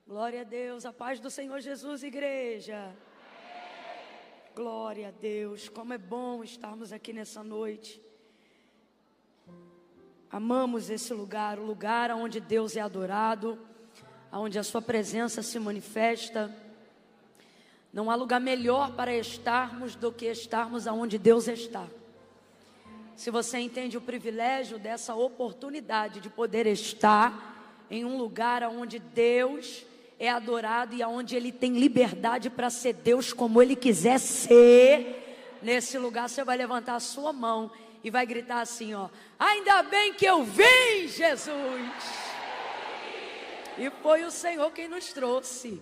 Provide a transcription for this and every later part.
Glória a Deus, a paz do Senhor Jesus, igreja. Glória a Deus, como é bom estarmos aqui nessa noite. Amamos esse lugar, o lugar onde Deus é adorado, onde a sua presença se manifesta. Não há lugar melhor para estarmos do que estarmos aonde Deus está. Se você entende o privilégio dessa oportunidade de poder estar em um lugar onde Deus é adorado e onde Ele tem liberdade para ser Deus como Ele quiser ser, nesse lugar você vai levantar a sua mão e vai gritar assim, ó: ainda bem que eu vim, Jesus! E foi o Senhor quem nos trouxe.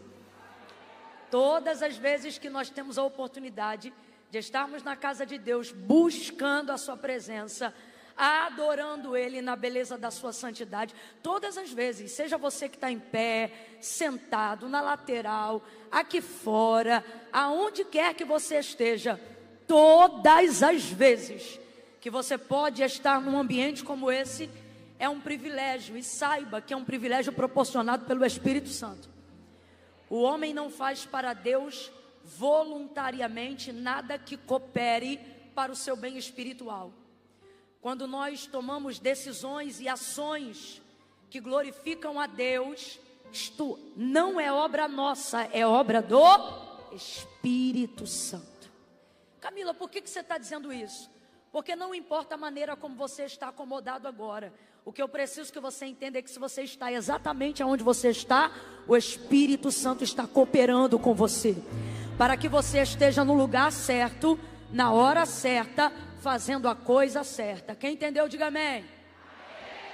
Todas as vezes que nós temos a oportunidade de estarmos na casa de Deus, buscando a sua presença, adorando Ele na beleza da sua santidade, todas as vezes, seja você que está em pé, sentado, na lateral, aqui fora, aonde quer que você esteja, todas as vezes que você pode estar num ambiente como esse, é um privilégio, e saiba que é um privilégio proporcionado pelo Espírito Santo. O homem não faz para Deus voluntariamente nada que coopere para o seu bem espiritual. Quando nós tomamos decisões e ações que glorificam a Deus, isto não é obra nossa, é obra do Espírito Santo. Camila, por que você está dizendo isso? Porque não importa a maneira como você está acomodado agora. O que eu preciso que você entenda é que se você está exatamente onde você está, o Espírito Santo está cooperando com você, para que você esteja no lugar certo, na hora certa, fazendo a coisa certa. Quem entendeu, diga amém. Amém.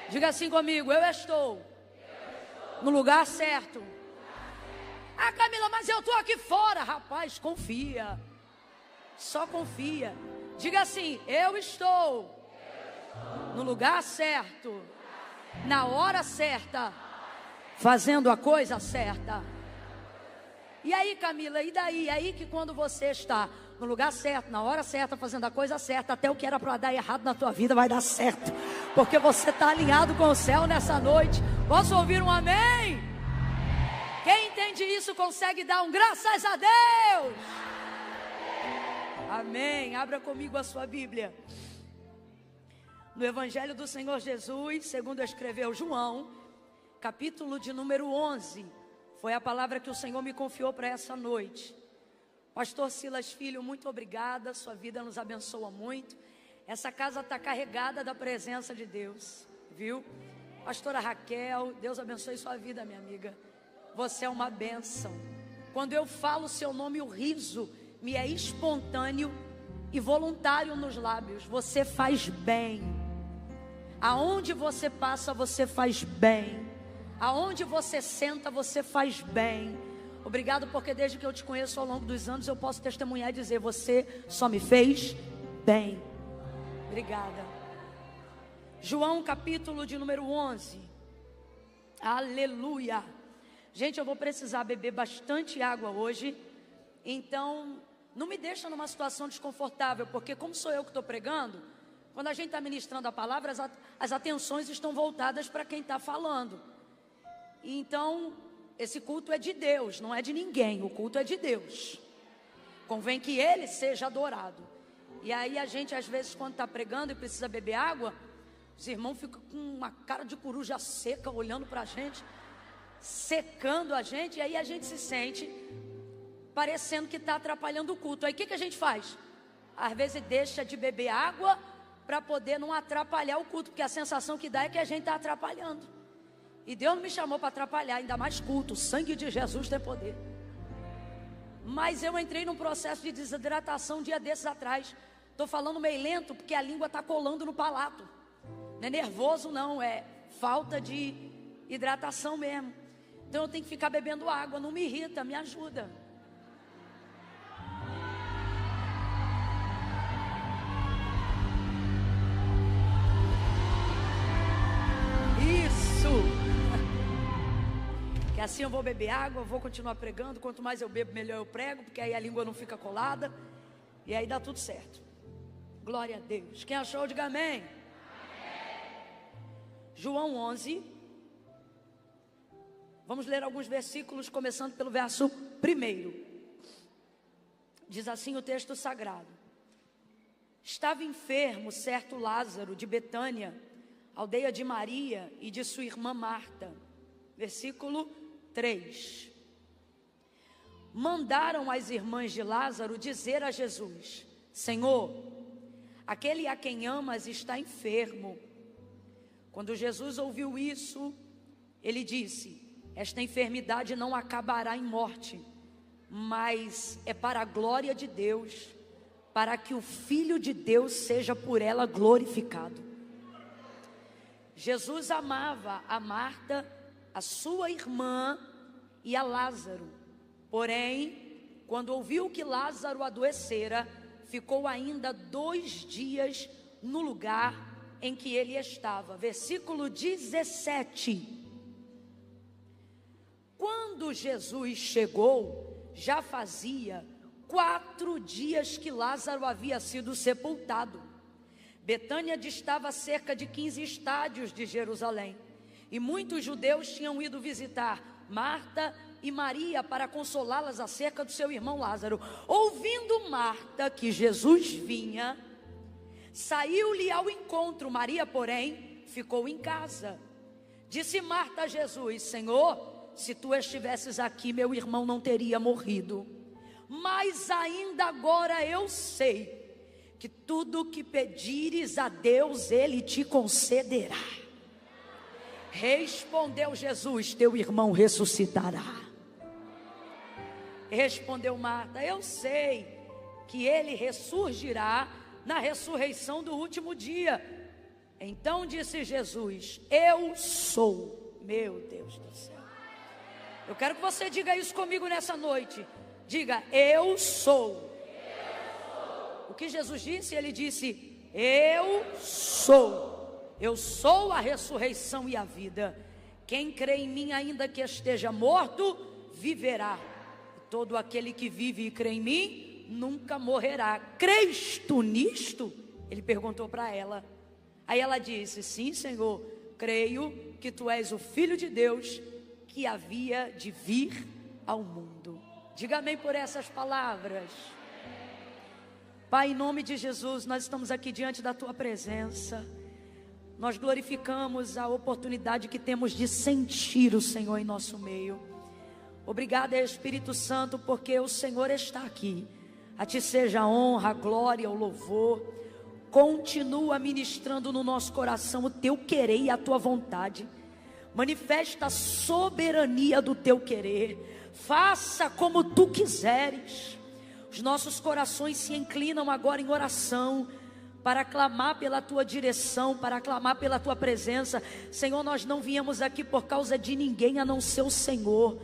Diga assim comigo: eu estou no lugar certo. Ah, Camila, mas eu estou aqui fora. Rapaz, confia. Só confia. Diga assim: eu estou no lugar certo, na hora certa, fazendo a coisa certa. E aí, Camila, e daí? E aí que quando você está no lugar certo, na hora certa, fazendo a coisa certa, até o que era para dar errado na tua vida vai dar certo, porque você está alinhado com o céu nessa noite. Posso ouvir um amém? Quem entende isso consegue dar um graças a Deus? Amém. Abra comigo a sua Bíblia no Evangelho do Senhor Jesus, segundo escreveu João, capítulo de número 11. Foi a palavra que o Senhor me confiou para essa noite. Pastor Silas Filho, muito obrigada, sua vida nos abençoa muito. Essa casa está carregada da presença de Deus, viu? Pastora Raquel, Deus abençoe sua vida, minha amiga. Você é uma bênção. Quando eu falo o seu nome, o riso me é espontâneo e voluntário nos lábios. Você faz bem. Aonde você passa, você faz bem. Aonde você senta, você faz bem. Obrigado, porque desde que eu te conheço ao longo dos anos, eu posso testemunhar e dizer: você só me fez bem. Obrigada. João, capítulo de número 11. Aleluia. Gente, eu vou precisar beber bastante água hoje. Então, não me deixa numa situação desconfortável, porque como sou eu que estou pregando, quando a gente está ministrando a palavra, as atenções estão voltadas para quem está falando. Então, esse culto é de Deus, não é de ninguém. O culto é de Deus. Convém que Ele seja adorado. E aí a gente, às vezes, quando está pregando e precisa beber água, os irmãos ficam com uma cara de coruja seca, olhando para a gente, secando a gente. E aí a gente se sente parecendo que está atrapalhando o culto. Aí o que a gente faz? Às vezes deixa de beber água para poder não atrapalhar o culto, porque a sensação que dá é que a gente está atrapalhando. E Deus não me chamou para atrapalhar, ainda mais culto. O sangue de Jesus tem poder. Mas eu entrei num processo de desidratação um dia desses atrás. Estou falando meio lento porque a língua está colando no palato. Não é nervoso não, é falta de hidratação mesmo. Então eu tenho que ficar bebendo água. Não me irrita, me ajuda. Que assim eu vou beber água, vou continuar pregando. Quanto mais eu bebo, melhor eu prego, porque aí a língua não fica colada. E aí dá tudo certo. Glória a Deus. Quem achou, diga amém. Amém. João 11. Vamos ler alguns versículos, começando pelo verso 1. Diz assim o texto sagrado: estava enfermo certo Lázaro de Betânia, aldeia de Maria e de sua irmã Marta. Versículo 3. Mandaram as irmãs de Lázaro dizer a Jesus: Senhor, aquele a quem amas está enfermo. Quando Jesus ouviu isso, ele disse: esta enfermidade não acabará em morte, mas é para a glória de Deus, para que o Filho de Deus seja por ela glorificado. Jesus amava a Marta, a sua irmã e a Lázaro. Porém, quando ouviu que Lázaro adoecera, ficou ainda 2 dias no lugar em que ele estava. Versículo 17. Quando Jesus chegou, já fazia 4 dias que Lázaro havia sido sepultado. Betânia distava a cerca de 15 estádios de Jerusalém, e muitos judeus tinham ido visitar Marta e Maria para consolá-las acerca do seu irmão Lázaro. Ouvindo Marta que Jesus vinha, saiu-lhe ao encontro. Maria, porém, ficou em casa. Disse Marta a Jesus: Senhor, se tu estivesses aqui, meu irmão não teria morrido. Mas ainda agora eu sei que tudo o que pedires a Deus, Ele te concederá. Respondeu Jesus: teu irmão ressuscitará. Respondeu Marta: eu sei que ele ressurgirá na ressurreição do último dia. Então disse Jesus: eu sou. Meu Deus do céu. Eu quero que você diga isso comigo nessa noite. Diga: eu sou. O que Jesus disse? Ele disse: eu sou. Eu sou a ressurreição e a vida. Quem crê em mim, ainda que esteja morto, viverá. Todo aquele que vive e crê em mim, nunca morrerá. Crês tu nisto? Ele perguntou para ela. Aí ela disse: sim, Senhor, creio que tu és o Filho de Deus, que havia de vir ao mundo. Diga amém por essas palavras. Pai, em nome de Jesus, nós estamos aqui diante da tua presença. Nós glorificamos a oportunidade que temos de sentir o Senhor em nosso meio. Obrigada, Espírito Santo, porque o Senhor está aqui. A ti seja a honra, a glória, o louvor. Continua ministrando no nosso coração o teu querer e a tua vontade. Manifesta a soberania do teu querer. Faça como tu quiseres. Os nossos corações se inclinam agora em oração, para clamar pela tua direção, para clamar pela tua presença. Senhor, nós não viemos aqui por causa de ninguém a não ser o Senhor,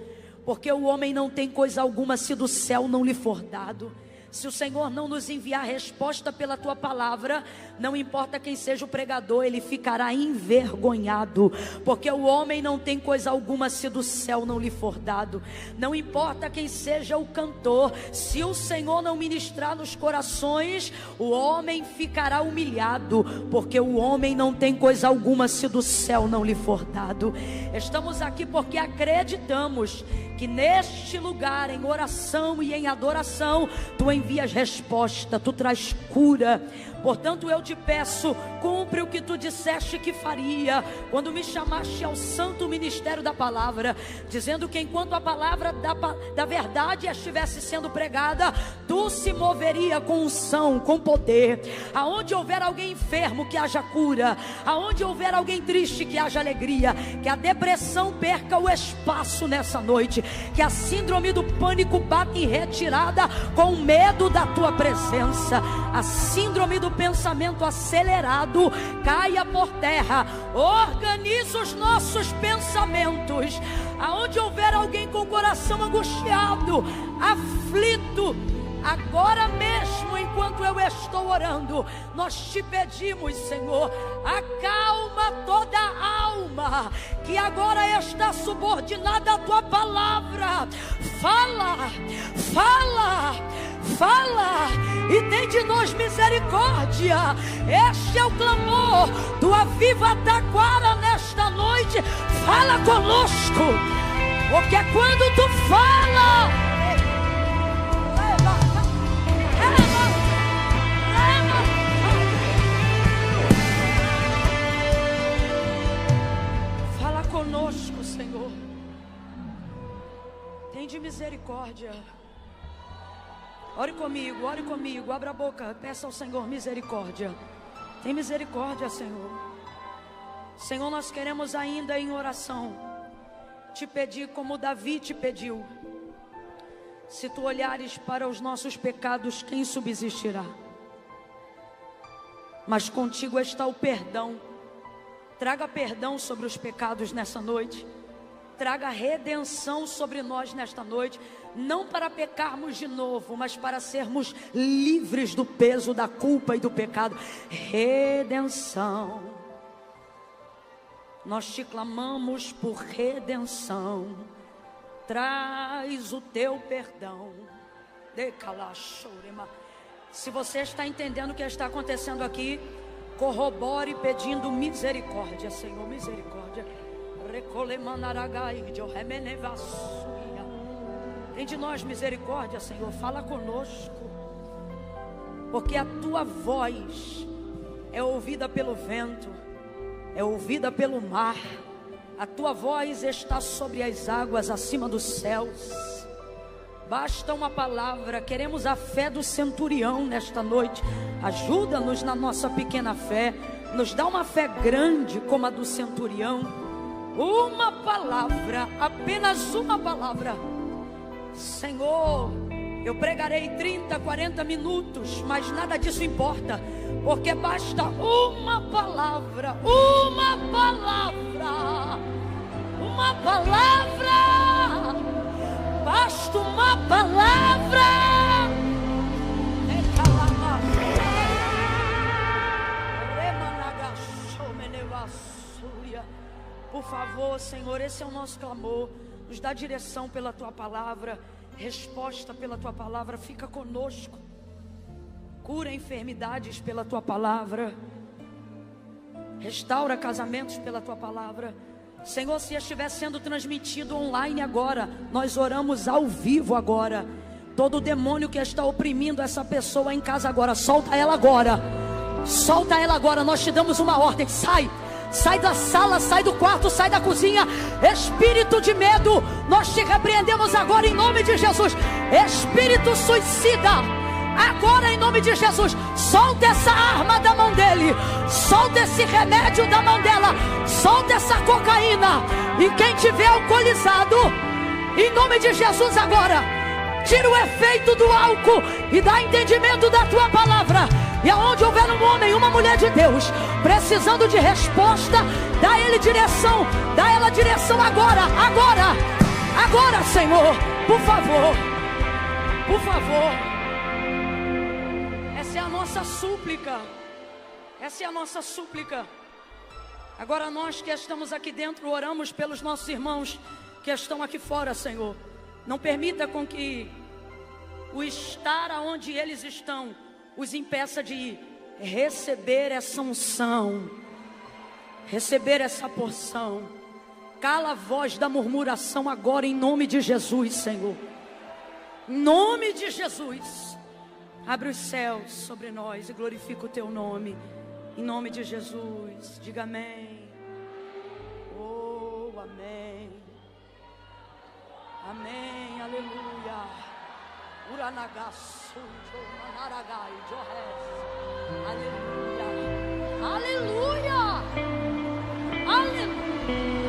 porque o homem não tem coisa alguma se do céu não lhe for dado. Se o Senhor não nos enviar resposta pela tua palavra, não importa quem seja o pregador, ele ficará envergonhado, porque o homem não tem coisa alguma se do céu não lhe for dado. Não importa quem seja o cantor, se o Senhor não ministrar nos corações, o homem ficará humilhado, porque o homem não tem coisa alguma se do céu não lhe for dado. Estamos aqui porque acreditamos que neste lugar, em oração e em adoração, tu envias resposta, tu traz cura. Portanto eu te peço, cumpre o que tu disseste que faria, quando me chamaste ao santo ministério da palavra, dizendo que enquanto a palavra da verdade estivesse sendo pregada, tu se moveria com unção, com poder. Aonde houver alguém enfermo, que haja cura. Aonde houver alguém triste, que haja alegria. Que a depressão perca o espaço nessa noite, que a síndrome do pânico bata em retirada com medo da tua presença. A síndrome do pensamento acelerado caia por terra. Organiza os nossos pensamentos. Aonde houver alguém com o coração angustiado, aflito, agora mesmo, enquanto eu estou orando, nós te pedimos, Senhor, acalma toda a alma que agora está subordinada à tua palavra. Fala, fala, fala e tem de nós misericórdia. Este é o clamor do Aviva Taquara nesta noite. Fala conosco, Porque quando tu fala, fala conosco, Senhor. Tem de misericórdia. Ore comigo, abra a boca, peça ao Senhor misericórdia. Tem misericórdia, Senhor. Senhor, nós queremos ainda em oração te pedir como Davi te pediu. Se tu olhares para os nossos pecados, quem subsistirá? Mas contigo está o perdão. Traga perdão sobre os pecados nessa noite. Traga redenção sobre nós nesta noite. Não para pecarmos de novo, mas para sermos livres do peso da culpa e do pecado. Redenção. Nós te clamamos por redenção. Traz o teu perdão. Se você está entendendo o que está acontecendo aqui, corrobore pedindo misericórdia, Senhor, misericórdia. Tem de nós misericórdia, Senhor, fala conosco. Porque a tua voz é ouvida pelo vento, é ouvida pelo mar. A tua voz está sobre as águas, acima dos céus. Basta uma palavra. Queremos a fé do centurião nesta noite. Ajuda-nos na nossa pequena fé. Nos dá uma fé grande como a do centurião. Uma palavra, apenas uma palavra. Senhor, eu pregarei 30, 40 minutos, mas nada disso importa, porque basta uma palavra, uma palavra, uma palavra, basta uma palavra. Por favor, Senhor, esse é o nosso clamor. Nos dá direção pela tua palavra, resposta pela tua palavra. Fica conosco. Cura enfermidades pela tua palavra. Restaura casamentos pela tua palavra. Senhor, se estiver sendo transmitido online agora, nós oramos ao vivo agora. Todo demônio que está oprimindo essa pessoa em casa agora, solta ela agora. Solta ela agora, nós te damos uma ordem. Sai! Sai da sala, sai do quarto, sai da cozinha. Espírito de medo, nós te repreendemos agora em nome de Jesus. Espírito suicida, agora em nome de Jesus, solta essa arma da mão dele. Solta esse remédio da mão dela. Solta essa cocaína. E quem tiver alcoolizado, em nome de Jesus agora, tira o efeito do álcool e dá entendimento da tua palavra. E aonde houver um homem, uma mulher de Deus precisando de resposta, dá ele direção, dá ela direção agora, agora, agora, Senhor, por favor, por favor. Essa é a nossa súplica, essa é a nossa súplica. Agora nós que estamos aqui dentro, oramos pelos nossos irmãos que estão aqui fora, Senhor. Não permita com que o estar aonde eles estão os impeça de receber essa unção, receber essa porção. Cala a voz da murmuração agora em nome de Jesus, Senhor. Em nome de Jesus. Abre os céus sobre nós e glorifica o teu nome. Em nome de Jesus. Diga amém. Oh, amém. Amém, aleluia. Aleluia, aleluia, aleluia.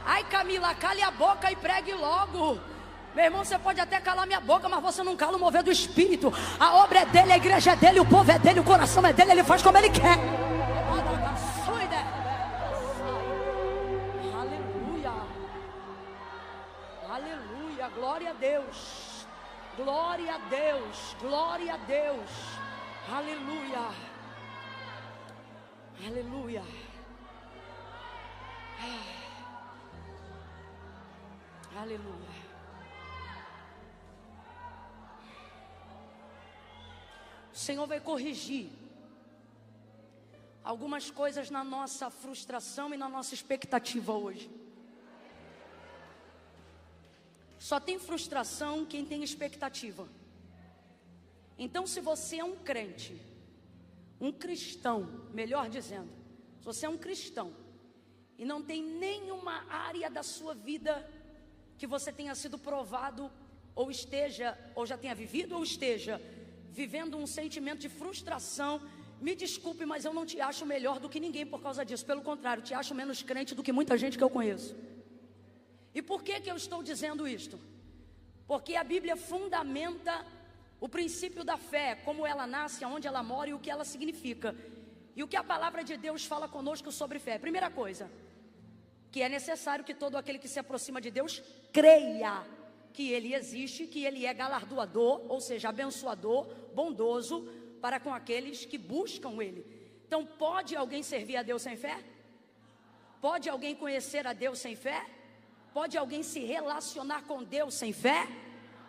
Ai, Camila, cale a boca e pregue logo. Meu irmão, você pode até calar minha boca, mas você não cala o mover do Espírito. A obra é dele, a igreja é dele, o povo é dele, o coração é dele. Ele faz como ele quer. Deus, glória a Deus, glória a Deus, aleluia, aleluia. Aleluia. O Senhor vai corrigir algumas coisas na nossa frustração e na nossa expectativa hoje. Só tem frustração quem tem expectativa. Então, se você é um crente, um cristão, melhor dizendo, se você é um cristão e não tem nenhuma área da sua vida que você tenha sido provado, ou esteja, ou já tenha vivido, ou esteja vivendo um sentimento de frustração, me desculpe, mas eu não te acho melhor do que ninguém por causa disso. Pelo contrário, te acho menos crente do que muita gente que eu conheço. E por que eu estou dizendo isto? Porque a Bíblia fundamenta o princípio da fé, como ela nasce, aonde ela mora e o que ela significa. E o que a palavra de Deus fala conosco sobre fé. Primeira coisa, que é necessário que todo aquele que se aproxima de Deus creia que Ele existe, que Ele é galardoador, ou seja, abençoador, bondoso para com aqueles que buscam Ele. Então, pode alguém servir a Deus sem fé? Pode alguém conhecer a Deus sem fé? Pode alguém se relacionar com Deus sem fé?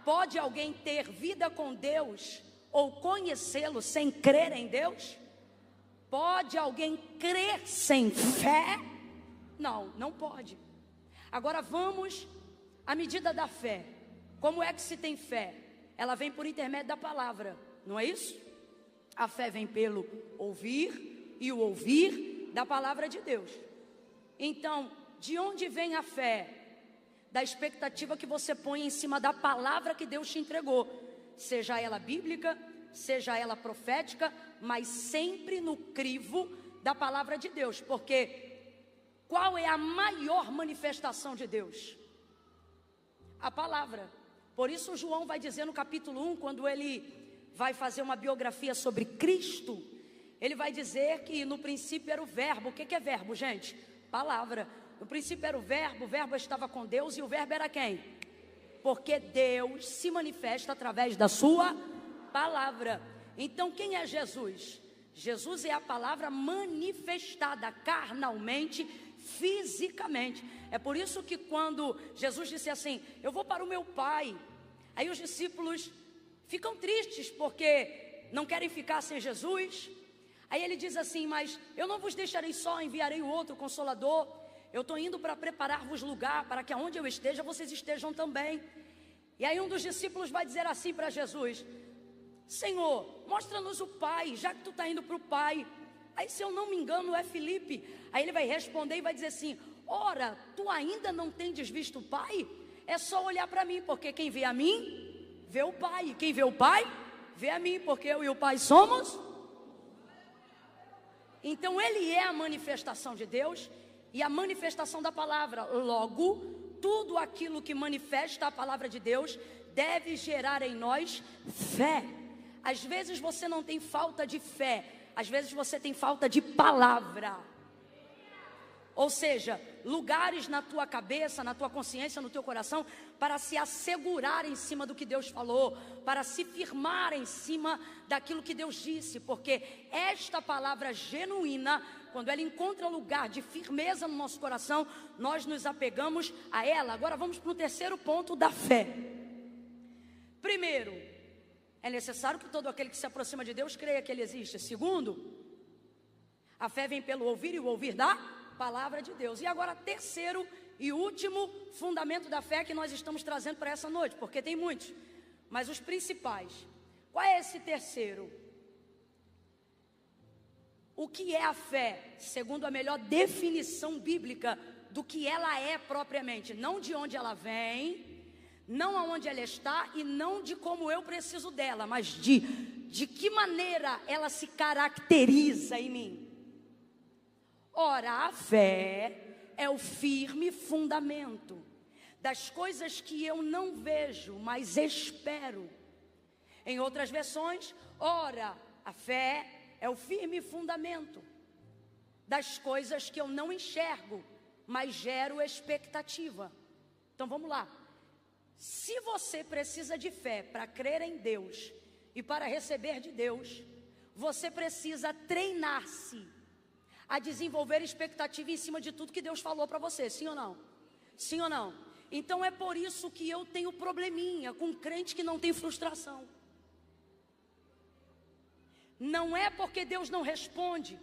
Pode alguém ter vida com Deus ou conhecê-lo sem crer em Deus? Pode alguém crer sem fé? Não, não pode. Agora vamos à medida da fé. Como é que se tem fé? Ela vem por intermédio da palavra, não é isso? A fé vem pelo ouvir e o ouvir da palavra de Deus. Então, de onde vem a fé? Da expectativa que você põe em cima da palavra que Deus te entregou, seja ela bíblica, seja ela profética, mas sempre no crivo da palavra de Deus. Porque qual é a maior manifestação de Deus? A palavra. Por isso João vai dizer no capítulo 1, quando ele vai fazer uma biografia sobre Cristo, ele vai dizer que no princípio era o verbo. O que é verbo, gente? Palavra. No princípio era o verbo estava com Deus, e o verbo era quem? Porque Deus se manifesta através da sua palavra. Então quem é Jesus? Jesus é a palavra manifestada carnalmente, fisicamente. É por isso que quando Jesus disse assim, eu vou para o meu Pai, aí os discípulos ficam tristes porque não querem ficar sem Jesus. Aí ele diz assim, mas eu não vos deixarei só, enviarei o outro Consolador. Eu estou indo para preparar-vos lugar, para que aonde eu esteja, vocês estejam também. E aí um dos discípulos vai dizer assim para Jesus, Senhor, mostra-nos o Pai, já que tu está indo para o Pai. Aí, se eu não me engano, é Filipe. Aí ele vai responder e vai dizer assim, ora, tu ainda não tendes visto o Pai? É só olhar para mim, porque quem vê a mim, vê o Pai. E quem vê o Pai, vê a mim, porque eu e o Pai somos. Então ele é a manifestação de Deus e a manifestação da palavra. Logo, tudo aquilo que manifesta a palavra de Deus deve gerar em nós fé. Às vezes você não tem falta de fé, às vezes você tem falta de palavra. Ou seja, lugares na tua cabeça, na tua consciência, no teu coração, para se assegurar em cima do que Deus falou, para se firmar em cima daquilo que Deus disse, porque esta palavra genuína, quando ela encontra lugar de firmeza no nosso coração, nós nos apegamos a ela. Agora vamos para o terceiro ponto da fé. Primeiro, é necessário que todo aquele que se aproxima de Deus creia que Ele existe. Segundo, a fé vem pelo ouvir e o ouvir da palavra de Deus. E agora, terceiro e último fundamento da fé que nós estamos trazendo para essa noite, porque tem muitos, mas os principais. Qual é esse terceiro? O que é a fé, segundo a melhor definição bíblica do que ela é propriamente, não de onde ela vem, não aonde ela está e não de como eu preciso dela, mas de que maneira ela se caracteriza em mim. Ora, a fé é o firme fundamento das coisas que eu não vejo, mas espero. Em outras versões, ora, a fé é o firme fundamento das coisas que eu não enxergo, mas gero expectativa. Então vamos lá. Se você precisa de fé para crer em Deus e para receber de Deus, você precisa treinar-se a desenvolver expectativa em cima de tudo que Deus falou para você, sim ou não? Sim ou não? Então é por isso que eu tenho probleminha com crente que não tem frustração. Não é porque Deus não responde.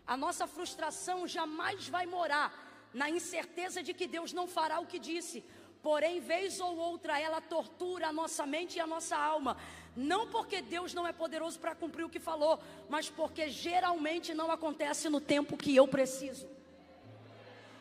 A nossa frustração jamais vai morar na incerteza de que Deus não fará o que disse. Porém, vez ou outra, ela tortura a nossa mente e a nossa alma. Não porque Deus não é poderoso para cumprir o que falou, mas porque geralmente não acontece no tempo que eu preciso.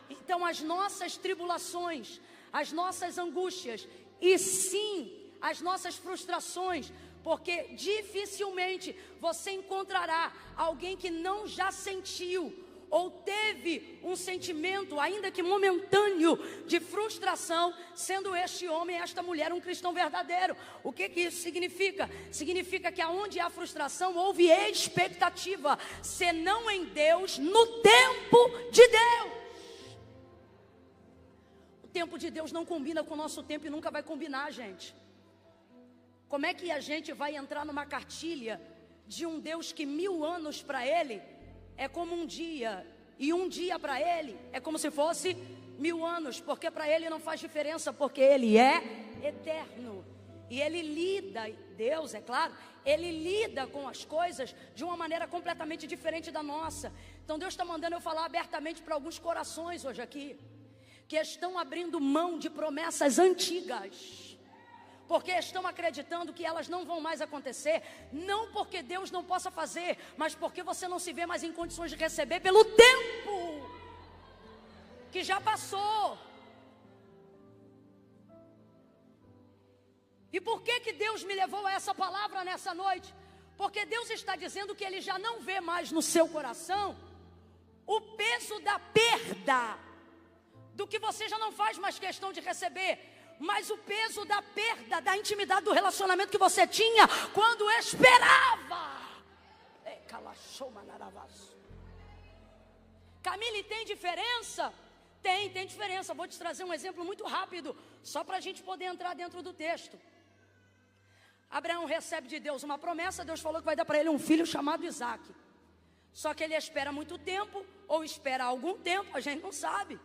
Então, as nossas tribulações, as nossas angústias e sim, as nossas frustrações, porque dificilmente você encontrará alguém que não já sentiu ou teve um sentimento, ainda que momentâneo, de frustração, sendo este homem, esta mulher, um cristão verdadeiro. O que isso significa? Significa que aonde há frustração, houve expectativa, senão em Deus, no tempo de Deus. O tempo de Deus não combina com o nosso tempo e nunca vai combinar, gente. Como é que a gente vai entrar numa cartilha de um Deus que 1000 anos para Ele é como um dia, e um dia para Ele é como se fosse 1000 anos, porque para Ele não faz diferença, porque Ele é eterno, e Ele lida, Deus é claro, Ele lida com as coisas de uma maneira completamente diferente da nossa. Então Deus está mandando eu falar abertamente para alguns corações hoje aqui, que estão abrindo mão de promessas antigas, porque estão acreditando que elas não vão mais acontecer, não porque Deus não possa fazer, mas porque você não se vê mais em condições de receber pelo tempo que já passou. E por que Deus me levou a essa palavra nessa noite? Porque Deus está dizendo que Ele já não vê mais no seu coração o peso da perda, do que você já não faz mais questão de receber, mas o peso da perda da intimidade do relacionamento que você tinha quando esperava. Camille, tem diferença? Tem diferença. Vou te trazer um exemplo muito rápido, só para a gente poder entrar dentro do texto. Abraão recebe de Deus uma promessa. Deus falou que vai dar para ele um filho chamado Isaac. Só que ele espera muito tempo, ou espera algum tempo, a gente não sabe.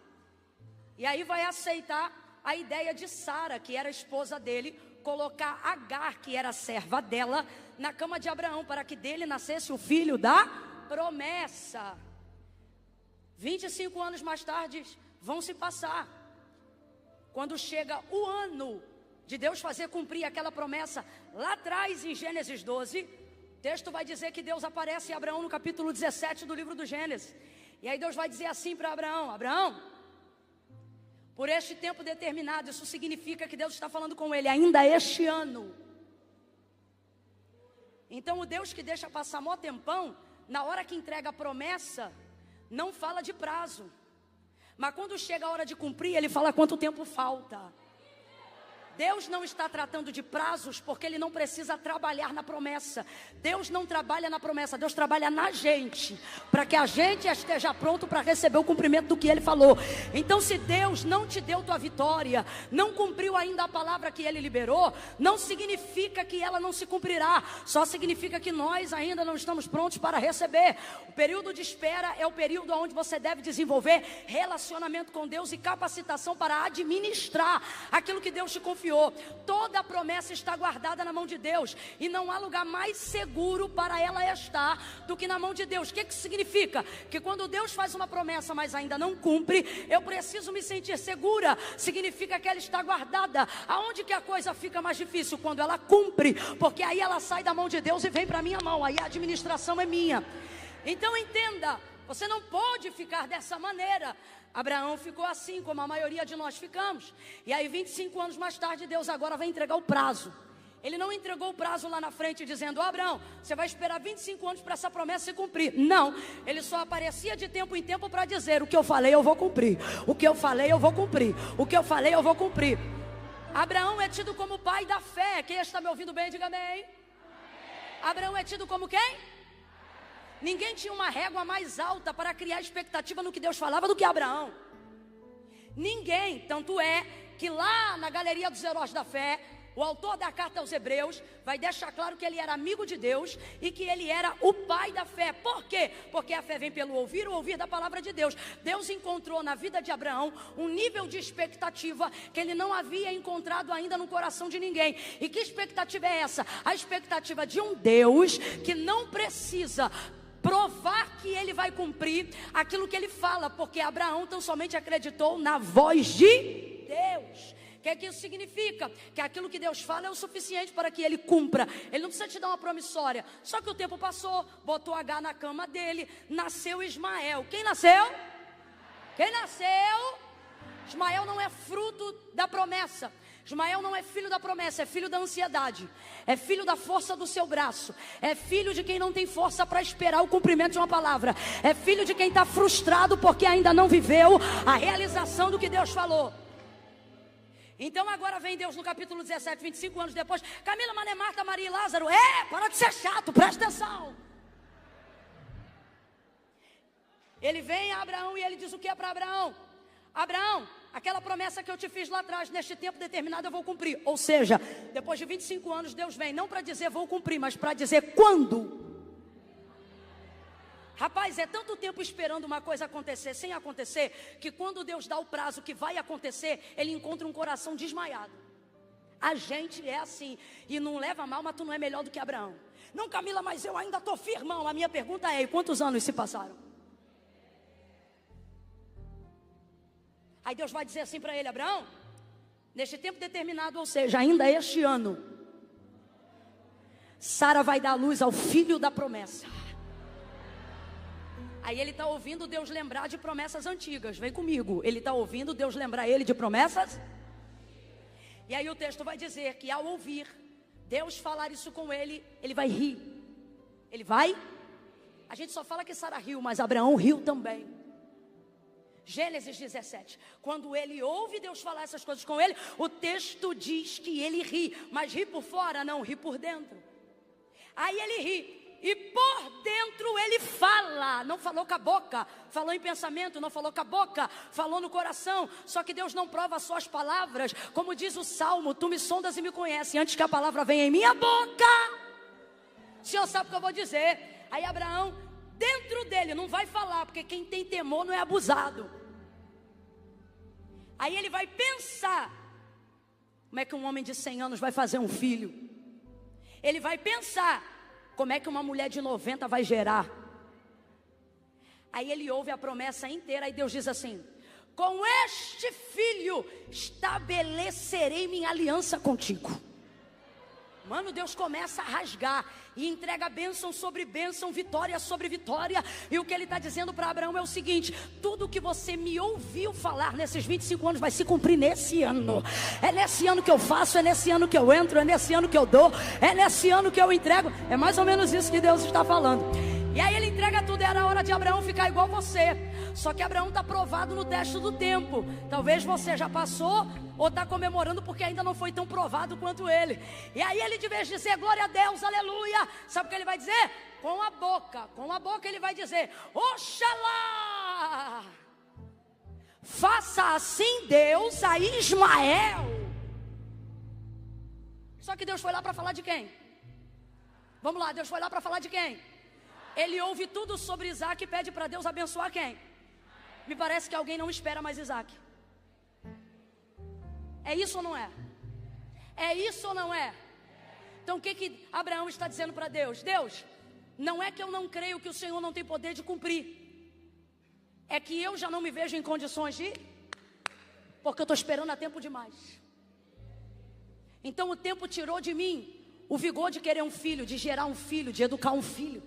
E aí vai aceitar a ideia de Sara, que era a esposa dele, colocar Agar, que era a serva dela, na cama de Abraão, para que dele nascesse o filho da promessa. 25 anos mais tarde vão se passar. Quando chega o ano de Deus fazer cumprir aquela promessa, lá atrás em Gênesis 12, o texto vai dizer que Deus aparece em Abraão no capítulo 17 do livro do Gênesis. E aí Deus vai dizer assim para Abraão: Abraão, por este tempo determinado, isso significa que Deus está falando com ele ainda este ano. Então o Deus que deixa passar mó tempão, na hora que entrega a promessa, não fala de prazo. Mas quando chega a hora de cumprir, Ele fala quanto tempo falta. Deus não está tratando de prazos, porque Ele não precisa trabalhar na promessa. Deus não trabalha na promessa, Deus trabalha na gente, para que a gente esteja pronto para receber o cumprimento do que Ele falou. Então, se Deus não te deu tua vitória, não cumpriu ainda a palavra que Ele liberou, não significa que ela não se cumprirá, só significa que nós ainda não estamos prontos para receber. O período de espera é o período onde você deve desenvolver relacionamento com Deus e capacitação para administrar aquilo que Deus te confiou. Toda a promessa está guardada na mão de Deus, e não há lugar mais seguro para ela estar do que na mão de Deus. O que significa? Que quando Deus faz uma promessa, mas ainda não cumpre, eu preciso me sentir segura. Significa que ela está guardada. Aonde que a coisa fica mais difícil? Quando ela cumpre, porque aí ela sai da mão de Deus e vem para a minha mão, aí a administração é minha. Então entenda, você não pode ficar dessa maneira. Abraão ficou assim, como a maioria de nós ficamos. E aí 25 anos mais tarde, Deus agora vai entregar o prazo. Ele não entregou o prazo lá na frente dizendo: Abraão, você vai esperar 25 anos para essa promessa se cumprir. Não, ele só aparecia de tempo em tempo para dizer: o que eu falei eu vou cumprir, o que eu falei eu vou cumprir, o que eu falei eu vou cumprir. Abraão é tido como pai da fé. Quem está me ouvindo bem, diga amém. Abraão é tido como quem? Ninguém tinha uma régua mais alta para criar expectativa no que Deus falava do que Abraão. Ninguém, tanto é que lá na galeria dos heróis da fé, o autor da carta aos Hebreus vai deixar claro que ele era amigo de Deus e que ele era o pai da fé. Por quê? Porque a fé vem pelo ouvir, o ouvir da palavra de Deus. Deus encontrou na vida de Abraão um nível de expectativa que ele não havia encontrado ainda no coração de ninguém. E que expectativa é essa? A expectativa de um Deus que não precisa provar que ele vai cumprir aquilo que ele fala, porque Abraão tão somente acreditou na voz de Deus. O que é que isso significa? Que aquilo que Deus fala é o suficiente para que ele cumpra. Ele não precisa te dar uma promissória. Só que o tempo passou, botou H na cama dele, nasceu Ismael. Quem nasceu? Quem nasceu? Ismael não é fruto da promessa. Ismael não é filho da promessa, é filho da ansiedade. É filho da força do seu braço. É filho de quem não tem força para esperar o cumprimento de uma palavra. É filho de quem está frustrado porque ainda não viveu a realização do que Deus falou. Então agora vem Deus no capítulo 17, 25 anos depois. Camila, Mané, Marta, Maria e Lázaro. Para de ser chato, presta atenção. Ele vem a Abraão e ele diz o que é para Abraão? Abraão, aquela promessa que eu te fiz lá atrás, neste tempo determinado eu vou cumprir. Ou seja, depois de 25 anos Deus vem, não para dizer vou cumprir, mas para dizer quando. Rapaz, é tanto tempo esperando uma coisa acontecer sem acontecer, que quando Deus dá o prazo que vai acontecer, Ele encontra um coração desmaiado. A gente é assim, e não leva mal, mas tu não é melhor do que Abraão. Não, Camila, mas eu ainda estou firmão. A minha pergunta é, e quantos anos se passaram? Aí Deus vai dizer assim para ele, Abraão, neste tempo determinado, ou seja, ainda este ano, Sara vai dar luz ao filho da promessa. Aí ele está ouvindo Deus lembrar de promessas antigas. Vem comigo. Ele está ouvindo Deus lembrar ele de promessas. E aí o texto vai dizer que ao ouvir Deus falar isso com ele, ele vai rir. Ele vai? A gente só fala que Sara riu, mas Abraão riu também. Gênesis 17. Quando ele ouve Deus falar essas coisas com ele, o texto diz que ele ri. Mas ri por fora? Não, ri por dentro. Aí ele ri. E por dentro ele fala, não falou com a boca, falou em pensamento, não falou com a boca, falou no coração. Só que Deus não prova só as palavras, como diz o Salmo, tu me sondas e me conheces, antes que a palavra venha em minha boca, o Senhor sabe o que eu vou dizer. Aí Abraão, dentro dele, não vai falar, porque quem tem temor não é abusado. Aí ele vai pensar, como é que um homem de 100 anos vai fazer um filho? Ele vai pensar, como é que uma mulher de 90 vai gerar? Aí ele ouve a promessa inteira e Deus diz assim, com este filho estabelecerei minha aliança contigo. Mano, Deus começa a rasgar e entrega bênção sobre bênção, vitória sobre vitória. E o que ele está dizendo para Abraão é o seguinte, tudo que você me ouviu falar nesses 25 anos vai se cumprir nesse ano. É nesse ano que eu faço, é nesse ano que eu entro, é nesse ano que eu dou, é nesse ano que eu entrego. É mais ou menos isso que Deus está falando. E aí ele entrega tudo, era hora de Abraão ficar igual você. Só que Abraão está provado no teste do tempo. Talvez você já passou ou está comemorando porque ainda não foi tão provado quanto ele. E aí ele, de vez de dizer glória a Deus, aleluia, sabe o que ele vai dizer? Com a boca ele vai dizer, Oxalá, faça assim Deus a Ismael. Só que Deus foi lá para falar de quem? Vamos lá, Deus foi lá para falar de quem? Ele ouve tudo sobre Isaac e pede para Deus abençoar quem? Me parece que alguém não espera mais Isaac. É isso ou não é? É isso ou não é? Então o que Abraão está dizendo para Deus? Deus, não é que eu não creio que o Senhor não tem poder de cumprir. É que eu já não me vejo em condições de... Porque eu estou esperando há tempo demais. Então o tempo tirou de mim o vigor de querer um filho, de gerar um filho, de educar um filho.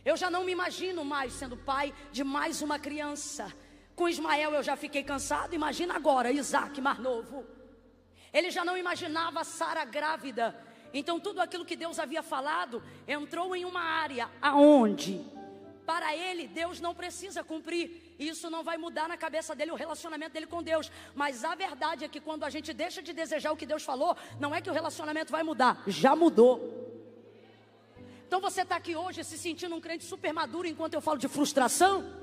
Eu já não me imagino mais sendo pai de mais uma criança. Com Ismael eu já fiquei cansado, imagina agora Isaac mais novo. Ele já não imaginava Sara grávida. Então tudo aquilo que Deus havia falado entrou em uma área aonde para ele Deus não precisa cumprir. Isso não vai mudar na cabeça dele, o relacionamento dele com Deus. Mas a verdade é que quando a gente deixa de desejar o que Deus falou, não é que o relacionamento vai mudar, já mudou. Então você está aqui hoje se sentindo um crente super maduro enquanto eu falo de frustração?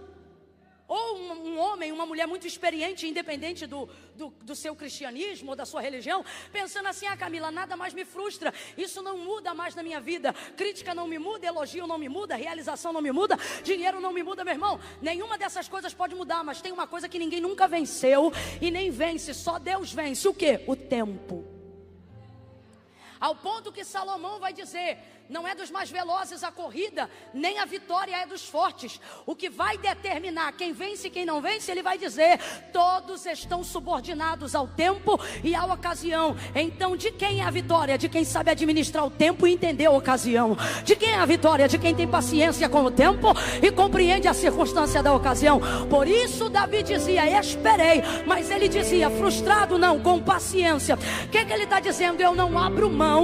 Ou um homem, uma mulher muito experiente, independente do seu cristianismo ou da sua religião, pensando assim: ah, Camila, nada mais me frustra, isso não muda mais na minha vida, crítica não me muda, elogio não me muda, realização não me muda, dinheiro não me muda. Meu irmão, nenhuma dessas coisas pode mudar, mas tem uma coisa que ninguém nunca venceu e nem vence, só Deus vence. O quê? O tempo. Ao ponto que Salomão vai dizer: não é dos mais velozes a corrida, nem a vitória é dos fortes. O que vai determinar quem vence e quem não vence, ele vai dizer: todos estão subordinados ao tempo e à ocasião. Então, de quem é a vitória? De quem sabe administrar o tempo e entender a ocasião. De quem é a vitória? De quem tem paciência com o tempo e compreende a circunstância da ocasião. Por isso Davi dizia: esperei. Mas ele dizia: frustrado não, com paciência. O que ele está dizendo? Eu não abro mão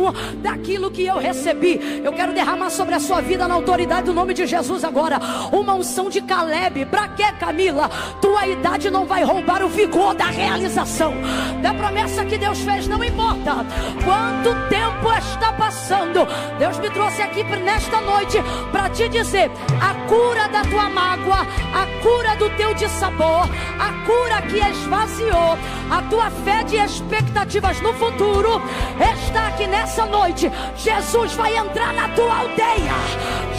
daquilo que eu recebi. Eu quero derramar sobre a sua vida, na autoridade do nome de Jesus agora, uma unção de Caleb. Para quê, Camila? Tua idade não vai roubar o vigor da realização da promessa que Deus fez. Não importa quanto tempo está passando, Deus me trouxe aqui nesta noite para te dizer: a cura da tua mágoa, a cura do teu dissabor, a cura que esvaziou a tua fé de expectativas no futuro, está aqui nessa noite. Jesus vai entrar na tua aldeia.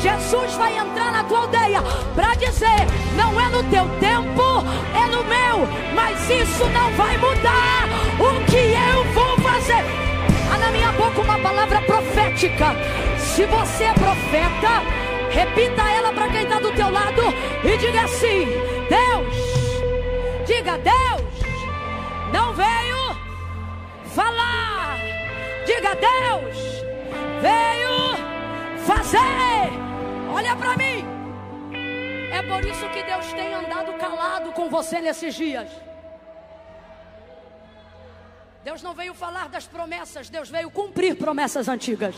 Jesus vai entrar na tua aldeia para dizer: não é no teu tempo, é no meu, mas isso não vai mudar o que eu vou fazer. Há na minha boca uma palavra profética. Se você é profeta, repita ela para quem está do teu lado e diga assim: Deus, diga, Deus não veio falar. Diga, Deus veio fazer. Olha para mim. É por isso que Deus tem andado calado com você nesses dias. Deus não veio falar das promessas, Deus veio cumprir promessas antigas.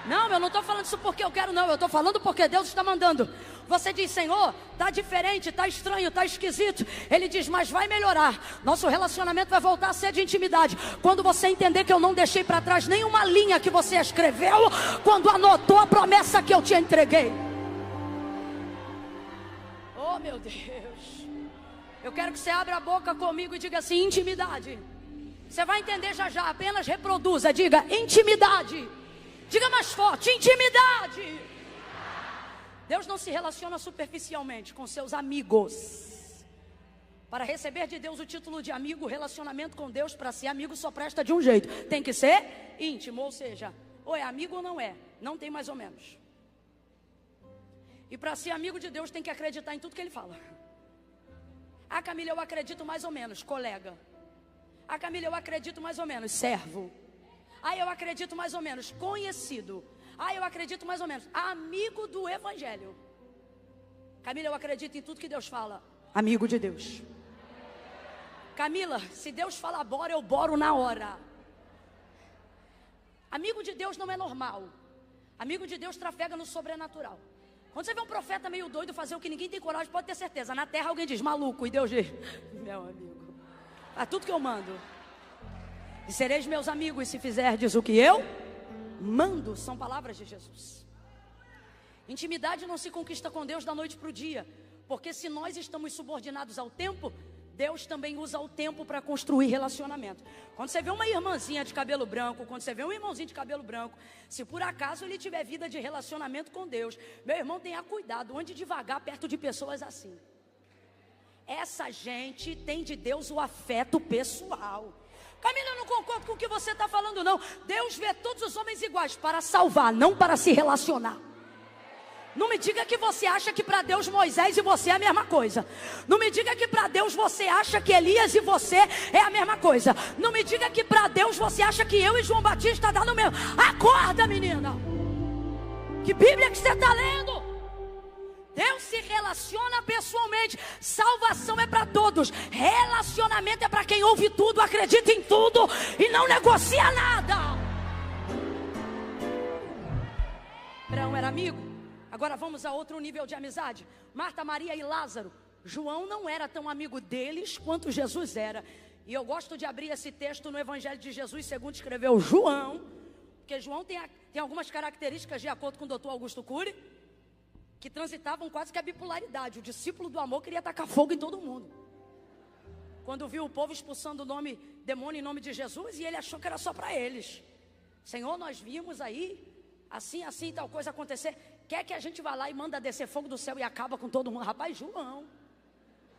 Não, eu não estou falando isso porque eu quero, não. Eu estou falando porque Deus está mandando. Você diz: Senhor, está diferente, está estranho, está esquisito. Ele diz: mas vai melhorar. Nosso relacionamento vai voltar a ser de intimidade. Quando você entender que eu não deixei para trás nenhuma linha que você escreveu, quando anotou a promessa que eu te entreguei. Oh, meu Deus. Eu quero que você abra a boca comigo e diga assim: intimidade. Você vai entender já já. Apenas reproduza, diga: intimidade. Diga mais forte: intimidade. Deus não se relaciona superficialmente com seus amigos. Para receber de Deus o título de amigo, o relacionamento com Deus, para ser amigo, só presta de um jeito: tem que ser íntimo. Ou seja, ou é amigo ou não é. Não tem mais ou menos. E para ser amigo de Deus tem que acreditar em tudo que Ele fala. Ah, Camila, eu acredito mais ou menos. Colega. Ah, Camila, eu acredito mais ou menos. Servo. Ah, eu acredito mais ou menos. Conhecido. Ah, eu acredito mais ou menos. Amigo do Evangelho. Camila, eu acredito em tudo que Deus fala. Amigo de Deus. Camila, se Deus fala bora, eu boro na hora. Amigo de Deus não é normal. Amigo de Deus trafega no sobrenatural. Quando você vê um profeta meio doido fazer o que ninguém tem coragem, pode ter certeza: na terra alguém diz maluco, e Deus diz: meu amigo, a tudo que eu mando. E sereis meus amigos se fizerdes o que eu mando. São palavras de Jesus. Intimidade não se conquista com Deus da noite para o dia, porque se nós estamos subordinados ao tempo, Deus também usa o tempo para construir relacionamento. Quando você vê uma irmãzinha de cabelo branco, quando você vê um irmãozinho de cabelo branco, se por acaso ele tiver vida de relacionamento com Deus, meu irmão, tenha cuidado, ande devagar perto de pessoas assim. Essa gente tem de Deus o afeto pessoal. Camila, eu não concordo com o que você está falando, não. Deus vê todos os homens iguais para salvar, não para se relacionar. Não me diga que você acha que para Deus Moisés e você é a mesma coisa. Não me diga que para Deus você acha que Elias e você é a mesma coisa. Não me diga que para Deus você acha que eu e João Batista dá no mesmo. Acorda, menina. Que Bíblia que você está lendo? Deus se relaciona pessoalmente. Salvação é para todos. Relacionamento é para quem ouve tudo, acredita em tudo e não negocia nada. Abraão era amigo. Agora vamos a outro nível de amizade. Marta, Maria e Lázaro. João não era tão amigo deles quanto Jesus era. E eu gosto de abrir esse texto no Evangelho de Jesus, segundo escreveu João. Porque João tem algumas características de acordo com o Dr. Augusto Cury. que transitavam quase que a bipolaridade. O discípulo do amor queria tacar fogo em todo mundo. Quando viu o povo expulsando o demônio em nome de Jesus, e ele achou que era só para eles. Senhor, nós vimos aí, assim, tal coisa acontecer. Quer que a gente vá lá e manda descer fogo do céu e acaba com todo mundo? Rapaz, João,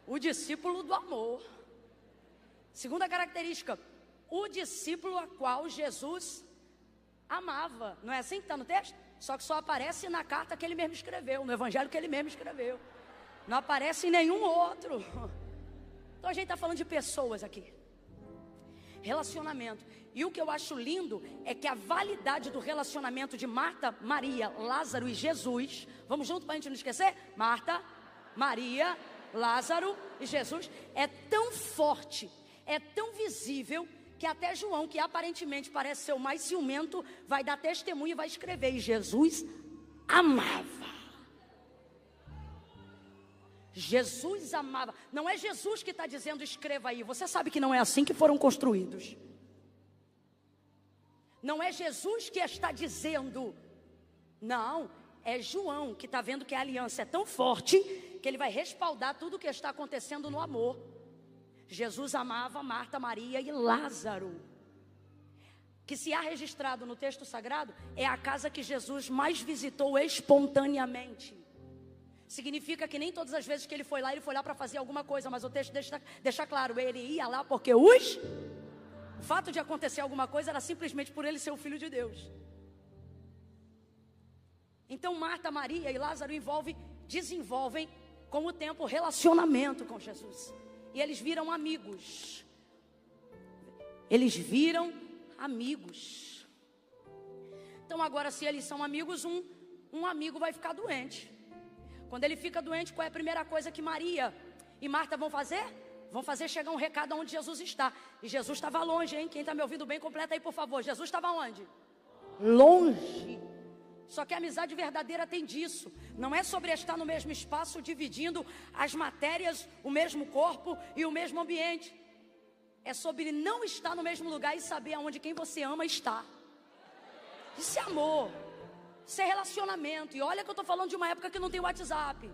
o discípulo do amor. Segunda característica, o discípulo a qual Jesus amava. Não é assim que está no texto? Só que só aparece na carta que ele mesmo escreveu, no evangelho que ele mesmo escreveu. Não aparece em nenhum outro. Então a gente está falando de pessoas aqui. Relacionamento. E o que eu acho lindo é que a validade do relacionamento de Marta, Maria, Lázaro e Jesus. Vamos junto para a gente não esquecer? Marta, Maria, Lázaro e Jesus. É tão forte, é tão visível, que até João, que aparentemente parece ser o mais ciumento, vai dar testemunho e vai escrever. E Jesus amava. Jesus amava. Não é Jesus que está dizendo escreva aí. Você sabe que não é assim que foram construídos. Não é Jesus que está dizendo. Não, é João que está vendo que a aliança é tão forte que ele vai respaldar tudo o que está acontecendo no amor. Jesus amava Marta, Maria e Lázaro. Que se há registrado no texto sagrado, é a casa que Jesus mais visitou espontaneamente. Significa que nem todas as vezes que ele foi lá para fazer alguma coisa, mas o texto deixa claro, ele ia lá porque o fato de acontecer alguma coisa era simplesmente por ele ser o Filho de Deus. Então Marta, Maria e Lázaro desenvolvem com o tempo relacionamento com Jesus. E eles viram amigos. Eles viram amigos. Então agora, se eles são amigos, um amigo vai ficar doente. Quando ele fica doente, qual é a primeira coisa que Maria e Marta vão fazer? Vão fazer chegar um recado onde Jesus está. E Jesus estava longe, hein? Quem está me ouvindo bem, completa aí, por favor. Jesus estava onde? Longe. Só que a amizade verdadeira tem disso. Não é sobre estar no mesmo espaço, dividindo as matérias, o mesmo corpo e o mesmo ambiente. É sobre não estar no mesmo lugar e saber aonde quem você ama está. Isso é amor. Isso é relacionamento. E olha que eu estou falando de uma época que não tem WhatsApp.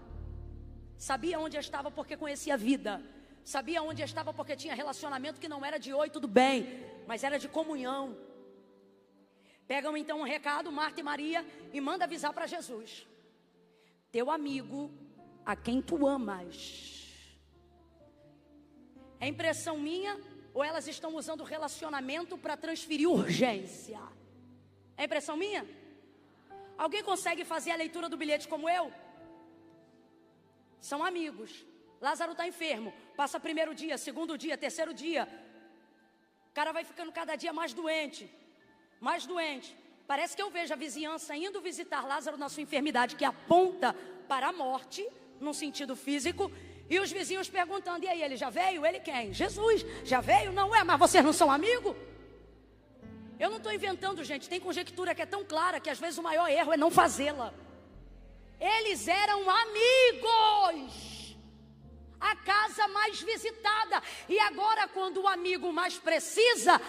Sabia onde eu estava porque conhecia a vida. Sabia onde eu estava porque tinha relacionamento que não era de oi, tudo bem, mas era de comunhão. Pegam então um recado, Marta e Maria, e manda avisar para Jesus: teu amigo a quem tu amas. É impressão minha ou elas estão usando o relacionamento para transferir urgência? É impressão minha? Alguém consegue fazer a leitura do bilhete como eu? São amigos. Lázaro está enfermo. Passa primeiro dia, segundo dia, terceiro dia. O cara vai ficando cada dia mais doente. Mais doente. Parece que eu vejo a vizinhança indo visitar Lázaro na sua enfermidade, que aponta para a morte, num sentido físico. E os vizinhos perguntando: e aí, ele já veio? Ele quem? Jesus. Já veio? Não é, mas vocês não são amigos? Eu não estou inventando, gente. Tem conjectura que é tão clara que às vezes o maior erro é não fazê-la. Eles eram amigos. A casa mais visitada. E agora, quando o amigo mais precisa,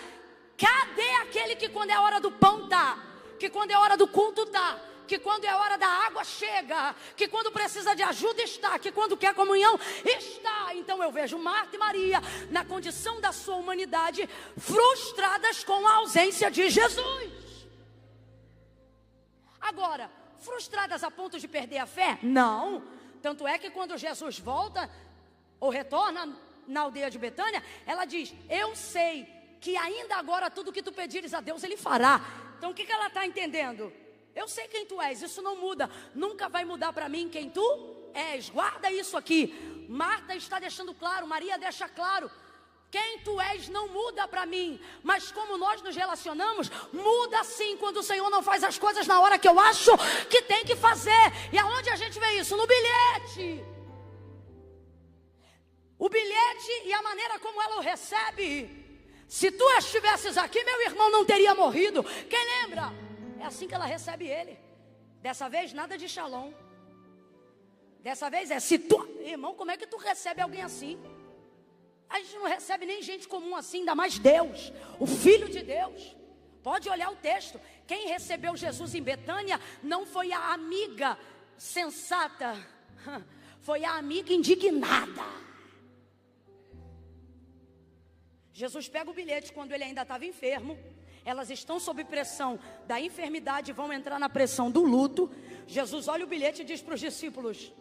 cadê aquele que quando é hora do pão tá? Que quando é hora do culto tá? Que quando é hora da água chega? Que quando precisa de ajuda está? Que quando quer comunhão está? Então eu vejo Marta e Maria na condição da sua humanidade, frustradas com a ausência de Jesus. Agora, frustradas a ponto de perder a fé? Não. Tanto é que quando Jesus volta ou retorna na aldeia de Betânia, ela diz: eu sei que ainda agora tudo que tu pedires a Deus Ele fará. Então o que ela está entendendo? Eu sei quem tu és, isso não muda. Nunca vai mudar para mim quem tu és. Guarda isso aqui. Marta está deixando claro, Maria deixa claro. Quem tu és não muda para mim. Mas como nós nos relacionamos, muda sim quando o Senhor não faz as coisas na hora que eu acho que tem que fazer. E aonde a gente vê isso? No bilhete. O bilhete e a maneira como ela o recebe. Se tu estivesses aqui, meu irmão não teria morrido. Quem lembra? É assim que ela recebe ele. Dessa vez nada de shalom. Dessa vez é se tu... Irmão, como é que tu recebe alguém assim? A gente não recebe nem gente comum assim, ainda mais Deus, o Filho de Deus. Pode olhar o texto. Quem recebeu Jesus em Betânia não foi a amiga sensata foi a amiga indignada. Jesus pega o bilhete quando ele ainda estava enfermo. Elas estão sob pressão da enfermidade, vão entrar na pressão do luto. Jesus olha o bilhete e diz para os discípulos: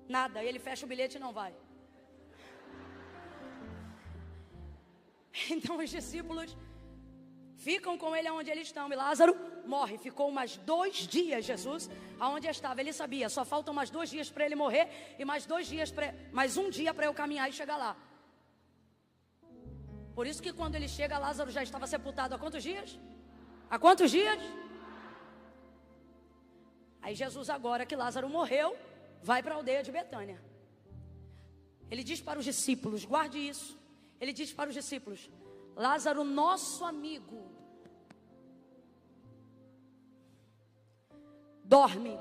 nada. Ele fecha o bilhete e não vai. Então os discípulos ficam com ele onde eles estão. E Lázaro morre. Ficou mais 2 dias Jesus aonde estava. Ele sabia, só faltam mais 2 dias para ele morrer. E mais 2 dias, mais um dia para eu caminhar e chegar lá. Por isso que quando ele chega, Lázaro já estava sepultado há quantos dias? Há quantos dias? Aí Jesus, agora que Lázaro morreu, vai para a aldeia de Betânia. Ele diz para os discípulos, guarde isso. Ele diz para os discípulos: Lázaro, nosso amigo, dorme,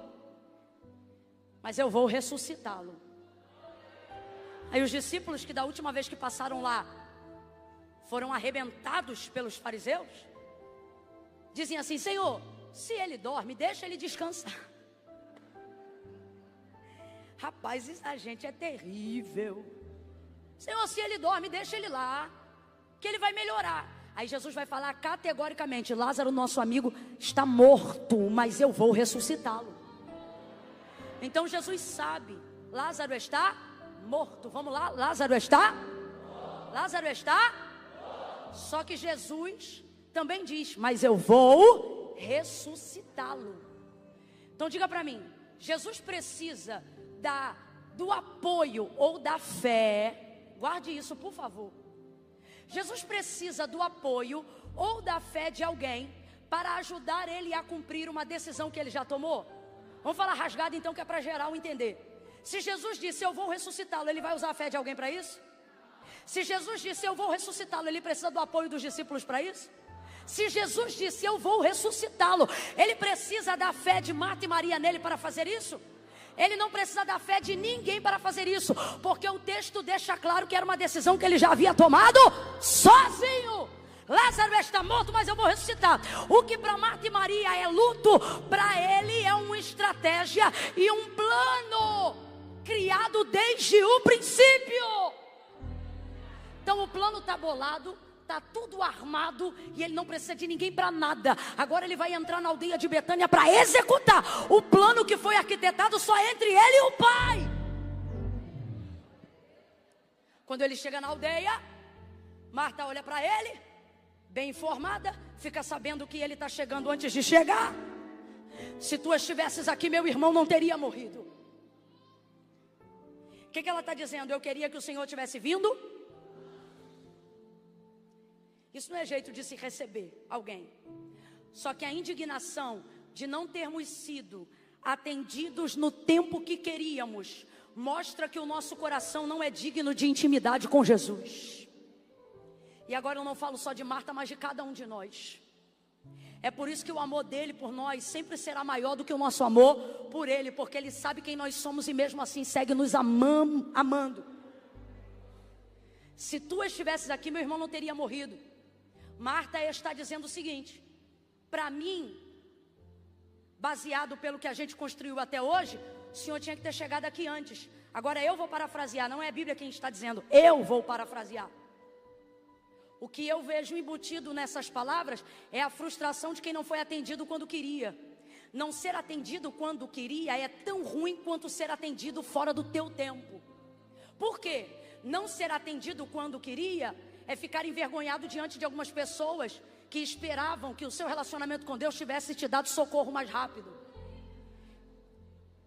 mas eu vou ressuscitá-lo. Aí os discípulos, que da última vez que passaram lá foram arrebentados pelos fariseus, dizem assim: Senhor, se ele dorme, deixa ele descansar. Rapaz, a gente é terrível. Senhor, se ele dorme, deixa ele lá, que ele vai melhorar. Aí Jesus vai falar categoricamente: Lázaro, nosso amigo, está morto, mas eu vou ressuscitá-lo. Então Jesus sabe, Lázaro está morto. Vamos lá, Lázaro está? Lázaro está? Só que Jesus também diz: mas eu vou ressuscitá-lo. Então diga para mim, Jesus precisa do apoio ou da fé. Guarde isso, por favor. Jesus precisa do apoio ou da fé de alguém para ajudar ele a cumprir uma decisão que ele já tomou. Vamos falar rasgado então, que é para geral entender. Se Jesus disse eu vou ressuscitá-lo, ele vai usar a fé de alguém para isso? Se Jesus disse eu vou ressuscitá-lo, ele precisa do apoio dos discípulos para isso? Se Jesus disse eu vou ressuscitá-lo, ele precisa da fé de Marta e Maria nele para fazer isso? Ele não precisa da fé de ninguém para fazer isso, porque o texto deixa claro que era uma decisão que ele já havia tomado sozinho. Lázaro está morto, mas eu vou ressuscitar. O que para Marta e Maria é luto, para ele é uma estratégia e um plano criado desde o princípio. Então o plano está bolado, está tudo armado e ele não precisa de ninguém para nada. Agora ele vai entrar na aldeia de Betânia para executar o plano que foi arquitetado só entre ele e o Pai. Quando ele chega na aldeia, Marta olha para ele, bem informada, fica sabendo que ele está chegando antes de chegar. Se tu estivesses aqui, meu irmão não teria morrido. O que ela está dizendo? Eu queria que o Senhor tivesse vindo. Isso não é jeito de se receber alguém. Só que a indignação de não termos sido atendidos no tempo que queríamos mostra que o nosso coração não é digno de intimidade com Jesus. E agora eu não falo só de Marta, mas de cada um de nós. É por isso que o amor dele por nós sempre será maior do que o nosso amor por ele, porque ele sabe quem nós somos e mesmo assim segue nos amando. Se tu estivesses aqui, meu irmão não teria morrido. Marta está dizendo o seguinte: para mim, baseado pelo que a gente construiu até hoje, o Senhor tinha que ter chegado aqui antes. Agora eu vou parafrasear, não é a Bíblia quem está dizendo, eu vou parafrasear. O que eu vejo embutido nessas palavras é a frustração de quem não foi atendido quando queria. Não ser atendido quando queria é tão ruim quanto ser atendido fora do teu tempo. Por quê? Não ser atendido quando queria é ficar envergonhado diante de algumas pessoas que esperavam que o seu relacionamento com Deus tivesse te dado socorro mais rápido.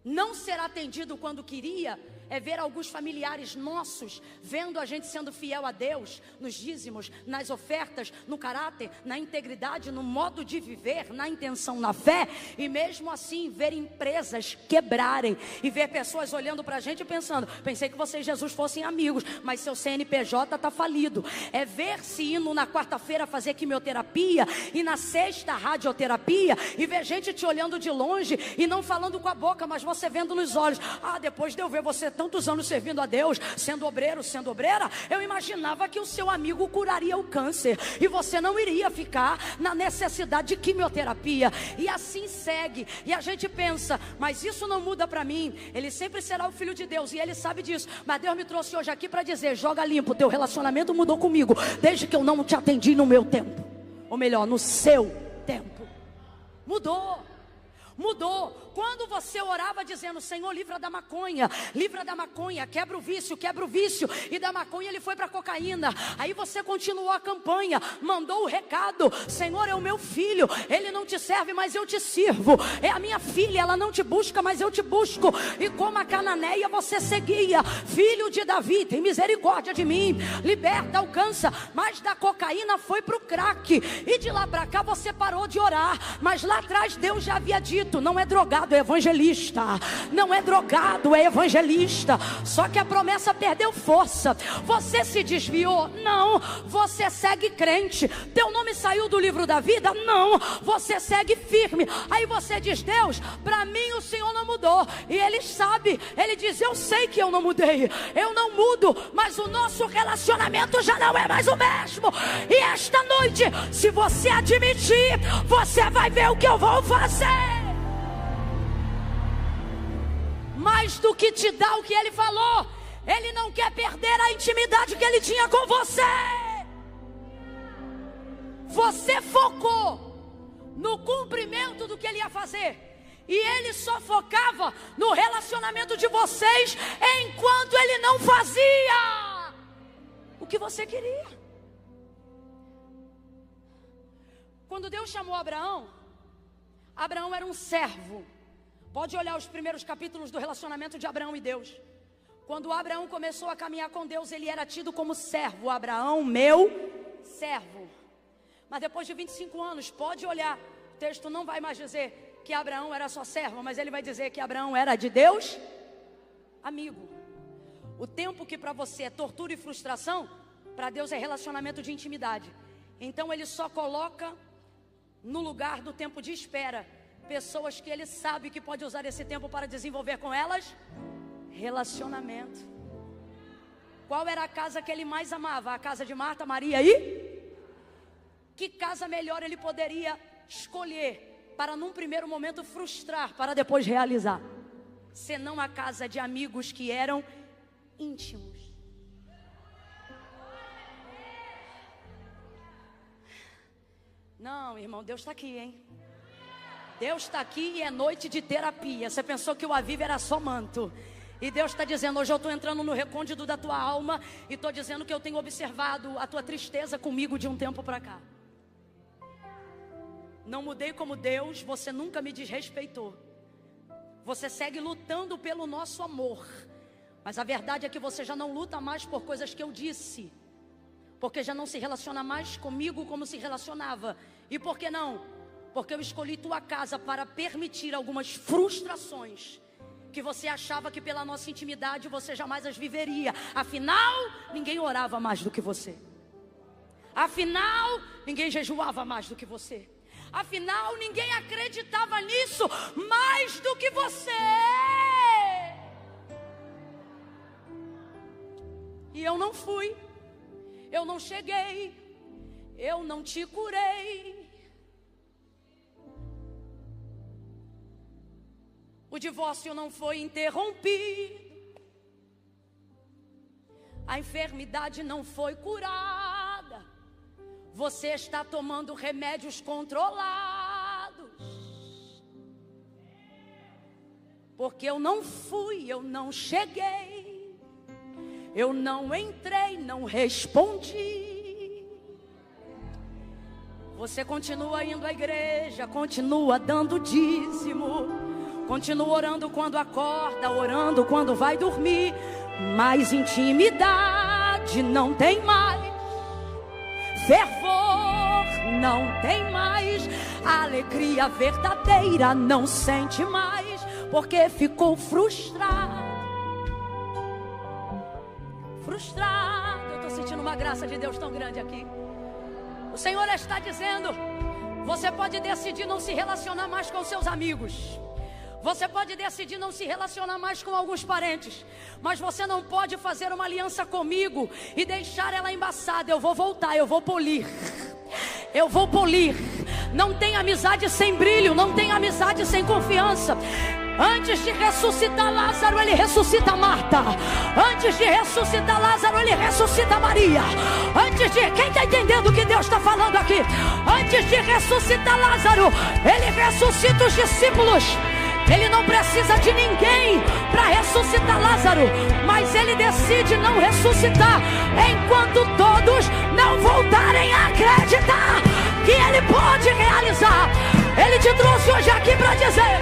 Não ser atendido quando queria é ver alguns familiares nossos vendo a gente sendo fiel a Deus, nos dízimos, nas ofertas, no caráter, na integridade, no modo de viver, na intenção, na fé, e mesmo assim ver empresas quebrarem e ver pessoas olhando pra gente e pensando, pensei que você e Jesus fossem amigos, mas seu CNPJ tá falido. É ver-se indo na quarta-feira fazer quimioterapia e na sexta radioterapia e ver gente te olhando de longe e não falando com a boca, mas você vendo nos olhos. Ah, depois de eu ver você tantos anos servindo a Deus, sendo obreiro, sendo obreira, eu imaginava que o seu amigo curaria o câncer e você não iria ficar na necessidade de quimioterapia. E assim segue. E a gente pensa, mas isso não muda para mim. Ele sempre será o filho de Deus e ele sabe disso. Mas Deus me trouxe hoje aqui para dizer: joga limpo, teu relacionamento mudou comigo desde que eu não te atendi no meu tempo. Ou melhor, no seu tempo. Mudou. Quando você orava dizendo: Senhor, livra da maconha, quebra o vício, e da maconha ele foi para a cocaína. Aí você continuou a campanha, mandou o recado: Senhor, é o meu filho, ele não te serve, mas eu te sirvo. É a minha filha, ela não te busca, mas eu te busco. E como a cananeia você seguia: filho de Davi, tem misericórdia de mim, liberta, alcança. Mas da cocaína foi para o crack, e de lá para cá você parou de orar. Mas lá atrás Deus já havia dito: não é drogado, é evangelista. Não é drogado, é evangelista. Só que a promessa perdeu força. Você se desviou? Não. Você segue crente. Teu nome saiu do livro da vida? Não. Você segue firme. Aí você diz: Deus, para mim o Senhor não mudou. E Ele sabe. Ele diz: eu sei que eu não mudei, eu não mudo, mas o nosso relacionamento já não é mais o mesmo. E esta noite, se você admitir, você vai ver o que eu vou fazer. Mais do que te dar o que Ele falou, Ele não quer perder a intimidade que Ele tinha com você. Você focou no cumprimento do que Ele ia fazer, e Ele só focava no relacionamento de vocês, enquanto Ele não fazia o que você queria. Quando Deus chamou Abraão, Abraão era um servo. Pode olhar os primeiros capítulos do relacionamento de Abraão e Deus. Quando Abraão começou a caminhar com Deus, ele era tido como servo. Abraão, meu servo. Mas depois de 25 anos, pode olhar, o texto não vai mais dizer que Abraão era só servo, mas ele vai dizer que Abraão era de Deus amigo. O tempo que para você é tortura e frustração, para Deus é relacionamento de intimidade. Então Ele só coloca no lugar do tempo de espera pessoas que Ele sabe que pode usar esse tempo para desenvolver com elas relacionamento. Qual era a casa que Ele mais amava? A casa de Marta, Maria e? Que casa melhor Ele poderia escolher para num primeiro momento frustrar, para depois realizar, senão a casa de amigos que eram íntimos. Não, irmão, Deus está aqui, hein? Deus está aqui e é noite de terapia. Você pensou que o Aviva era só manto, e Deus está dizendo: hoje eu estou entrando no recôndito da tua alma, e estou dizendo que eu tenho observado a tua tristeza comigo de um tempo para cá. Não mudei como Deus, você nunca me desrespeitou. Você segue lutando pelo nosso amor, mas a verdade é que você já não luta mais por coisas que eu disse, porque já não se relaciona mais comigo como se relacionava. E por que não? Porque eu escolhi tua casa para permitir algumas frustrações que você achava que pela nossa intimidade você jamais as viveria. Afinal, ninguém orava mais do que você. Afinal, ninguém jejuava mais do que você. Afinal, ninguém acreditava nisso mais do que você. E eu não fui, eu não cheguei, eu não te curei. O divórcio não foi interrompido, a enfermidade não foi curada. Você está tomando remédios controlados. Porque eu não fui, eu não cheguei, eu não entrei, não respondi. Você continua indo à igreja, continua dando dízimo, continua orando quando acorda, orando quando vai dormir, mas intimidade não tem mais, fervor não tem mais, a alegria verdadeira não sente mais, porque ficou frustrado. Frustrado. Eu estou sentindo uma graça de Deus tão grande aqui. O Senhor está dizendo: você pode decidir não se relacionar mais com seus amigos, Você pode decidir não se relacionar mais com alguns parentes, mas você não pode fazer uma aliança comigo e deixar ela embaçada. Eu vou voltar, eu vou polir. Eu vou polir. Não tem amizade sem brilho, não tem amizade sem confiança. Antes de ressuscitar Lázaro, ele ressuscita Marta. Antes de ressuscitar Lázaro, ele ressuscita Maria. Antes de... Quem está entendendo o que Deus está falando aqui? Antes de ressuscitar Lázaro, ele ressuscita os discípulos. Ele não precisa de ninguém para ressuscitar Lázaro, mas ele decide não ressuscitar enquanto todos não voltarem a acreditar que ele pode realizar. Ele te trouxe hoje aqui para dizer: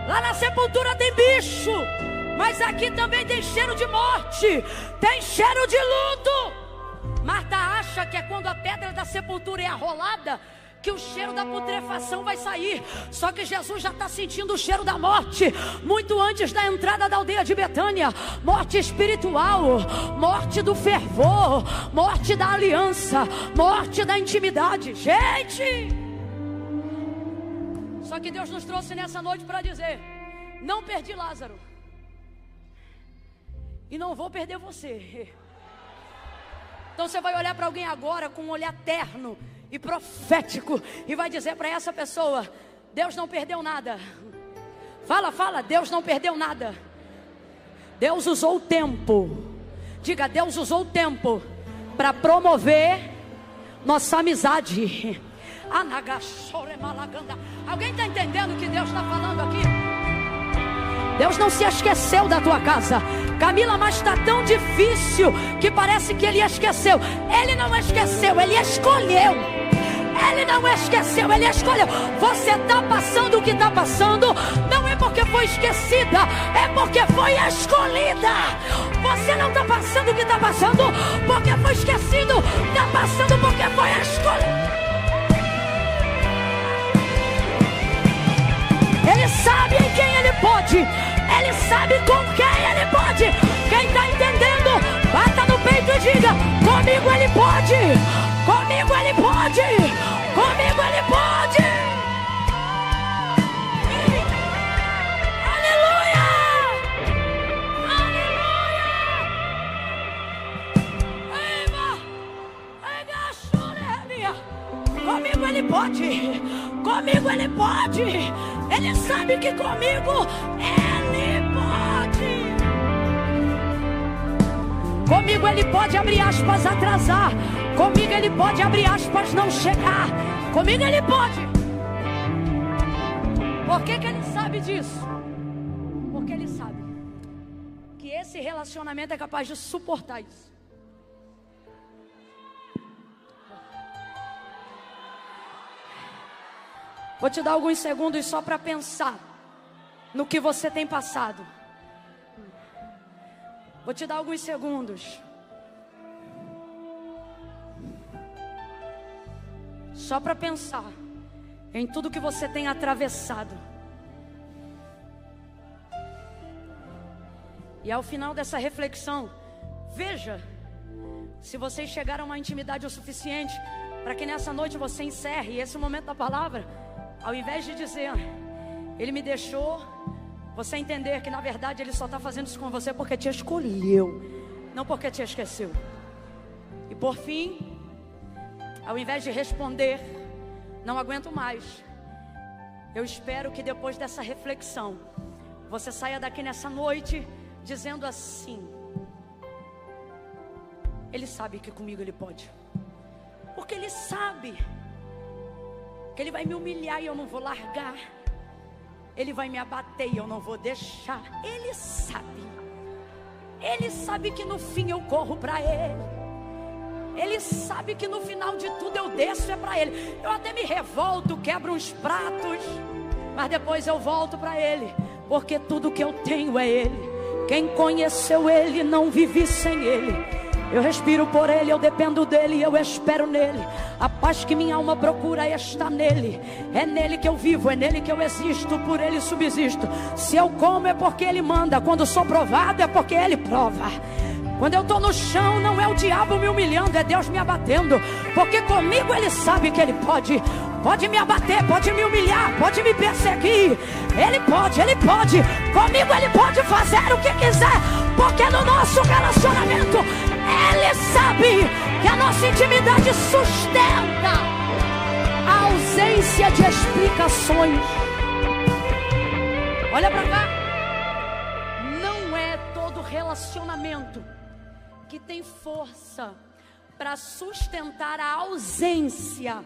lá na sepultura tem bicho, mas aqui também tem cheiro de morte, tem cheiro de luto. Marta acha que é quando a pedra da sepultura é arrolada que o cheiro da putrefação vai sair. Só que Jesus já está sentindo o cheiro da morte muito antes da entrada da aldeia de Betânia. Morte espiritual, morte do fervor, morte da aliança, morte da intimidade. Gente! Só que Deus nos trouxe nessa noite para dizer: não perdi Lázaro e não vou perder você. Então você vai olhar para alguém agora com um olhar terno e profético e vai dizer para essa pessoa: Deus não perdeu nada. Fala, Deus não perdeu nada. Deus usou o tempo. Diga: Deus usou o tempo para promover nossa amizade. Alguém está entendendo o que Deus está falando aqui? Deus não se esqueceu da tua casa. Camila, mas está tão difícil que parece que Ele esqueceu. Ele não esqueceu, Ele escolheu. Ele não esqueceu, Ele escolheu. Você está passando o que está passando, não é porque foi esquecida, é porque foi escolhida. Você não está passando o que está passando porque foi esquecido, está passando porque foi escolhido. Ele sabe em quem Ele pode. Ele sabe com quem Ele pode. Quem está entendendo, bata no peito e diga: comigo Ele pode. Comigo Ele pode. Comigo Ele pode. Aleluia. Aleluia. Comigo Ele pode. Comigo Ele pode. Ele sabe que comigo Ele pode. Comigo Ele pode, abrir aspas, atrasar. Comigo Ele pode, abrir aspas, não chegar. Comigo Ele pode. Por que Ele sabe disso? Porque Ele sabe que esse relacionamento é capaz de suportar isso. Vou te dar alguns segundos só para pensar no que você tem passado. Vou te dar alguns segundos só para pensar em tudo que você tem atravessado. E ao final dessa reflexão, veja se vocês chegaram a uma intimidade o suficiente para que nessa noite você encerre esse momento da palavra. Ao invés de dizer: Ele me deixou, você entender que na verdade Ele só está fazendo isso com você porque te escolheu, não porque te esqueceu. E por fim, ao invés de responder: não aguento mais, eu espero que depois dessa reflexão você saia daqui nessa noite dizendo assim: Ele sabe que comigo Ele pode. Porque Ele sabe que Ele vai me humilhar e eu não vou largar. Ele vai me abater e eu não vou deixar. Ele sabe. Ele sabe que no fim eu corro para Ele. Ele sabe que no final de tudo eu desço é para Ele. Eu até me revolto, quebro uns pratos, mas depois eu volto para Ele. Porque tudo que eu tenho é Ele. Quem conheceu Ele não vive sem Ele. Eu respiro por Ele, eu dependo dEle, eu espero nele. A paz que minha alma procura está nele. É nele que eu vivo, é nele que eu existo, por Ele subsisto. Se eu como é porque Ele manda, quando sou provado é porque Ele prova. Quando eu estou no chão, não é o diabo me humilhando, é Deus me abatendo. Porque comigo Ele sabe que Ele pode. Pode me abater, pode me humilhar, pode me perseguir. Ele pode. Comigo Ele pode fazer o que quiser. Porque no nosso relacionamento, Ele sabe que a nossa intimidade sustenta a ausência de explicações. Olha pra cá. Não é todo relacionamento que tem força para sustentar a ausência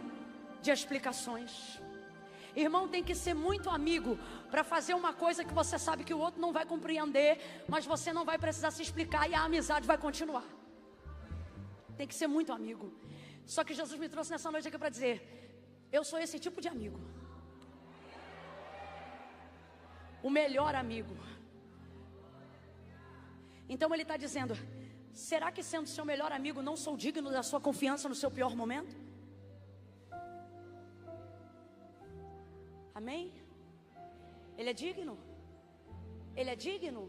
de explicações. Irmão, tem que ser muito amigo para fazer uma coisa que você sabe que o outro não vai compreender, mas você não vai precisar se explicar e a amizade vai continuar. Tem que ser muito amigo. Só que Jesus me trouxe nessa noite aqui para dizer: eu sou esse tipo de amigo. O melhor amigo. Então Ele está dizendo: será que sendo seu melhor amigo não sou digno da sua confiança no seu pior momento? Amém? Ele é digno? Ele é digno?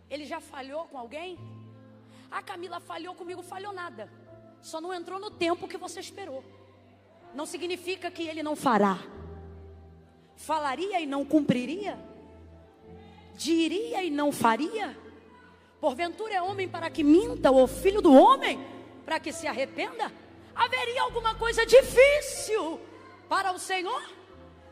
Ele já falhou com alguém? A Camila falhou comigo, falhou nada. Só não entrou no tempo que você esperou. Não significa que Ele não fará. Falaria e não cumpriria? Diria e não faria? Porventura é homem para que minta, ou filho do homem para que se arrependa? Haveria alguma coisa difícil para o Senhor?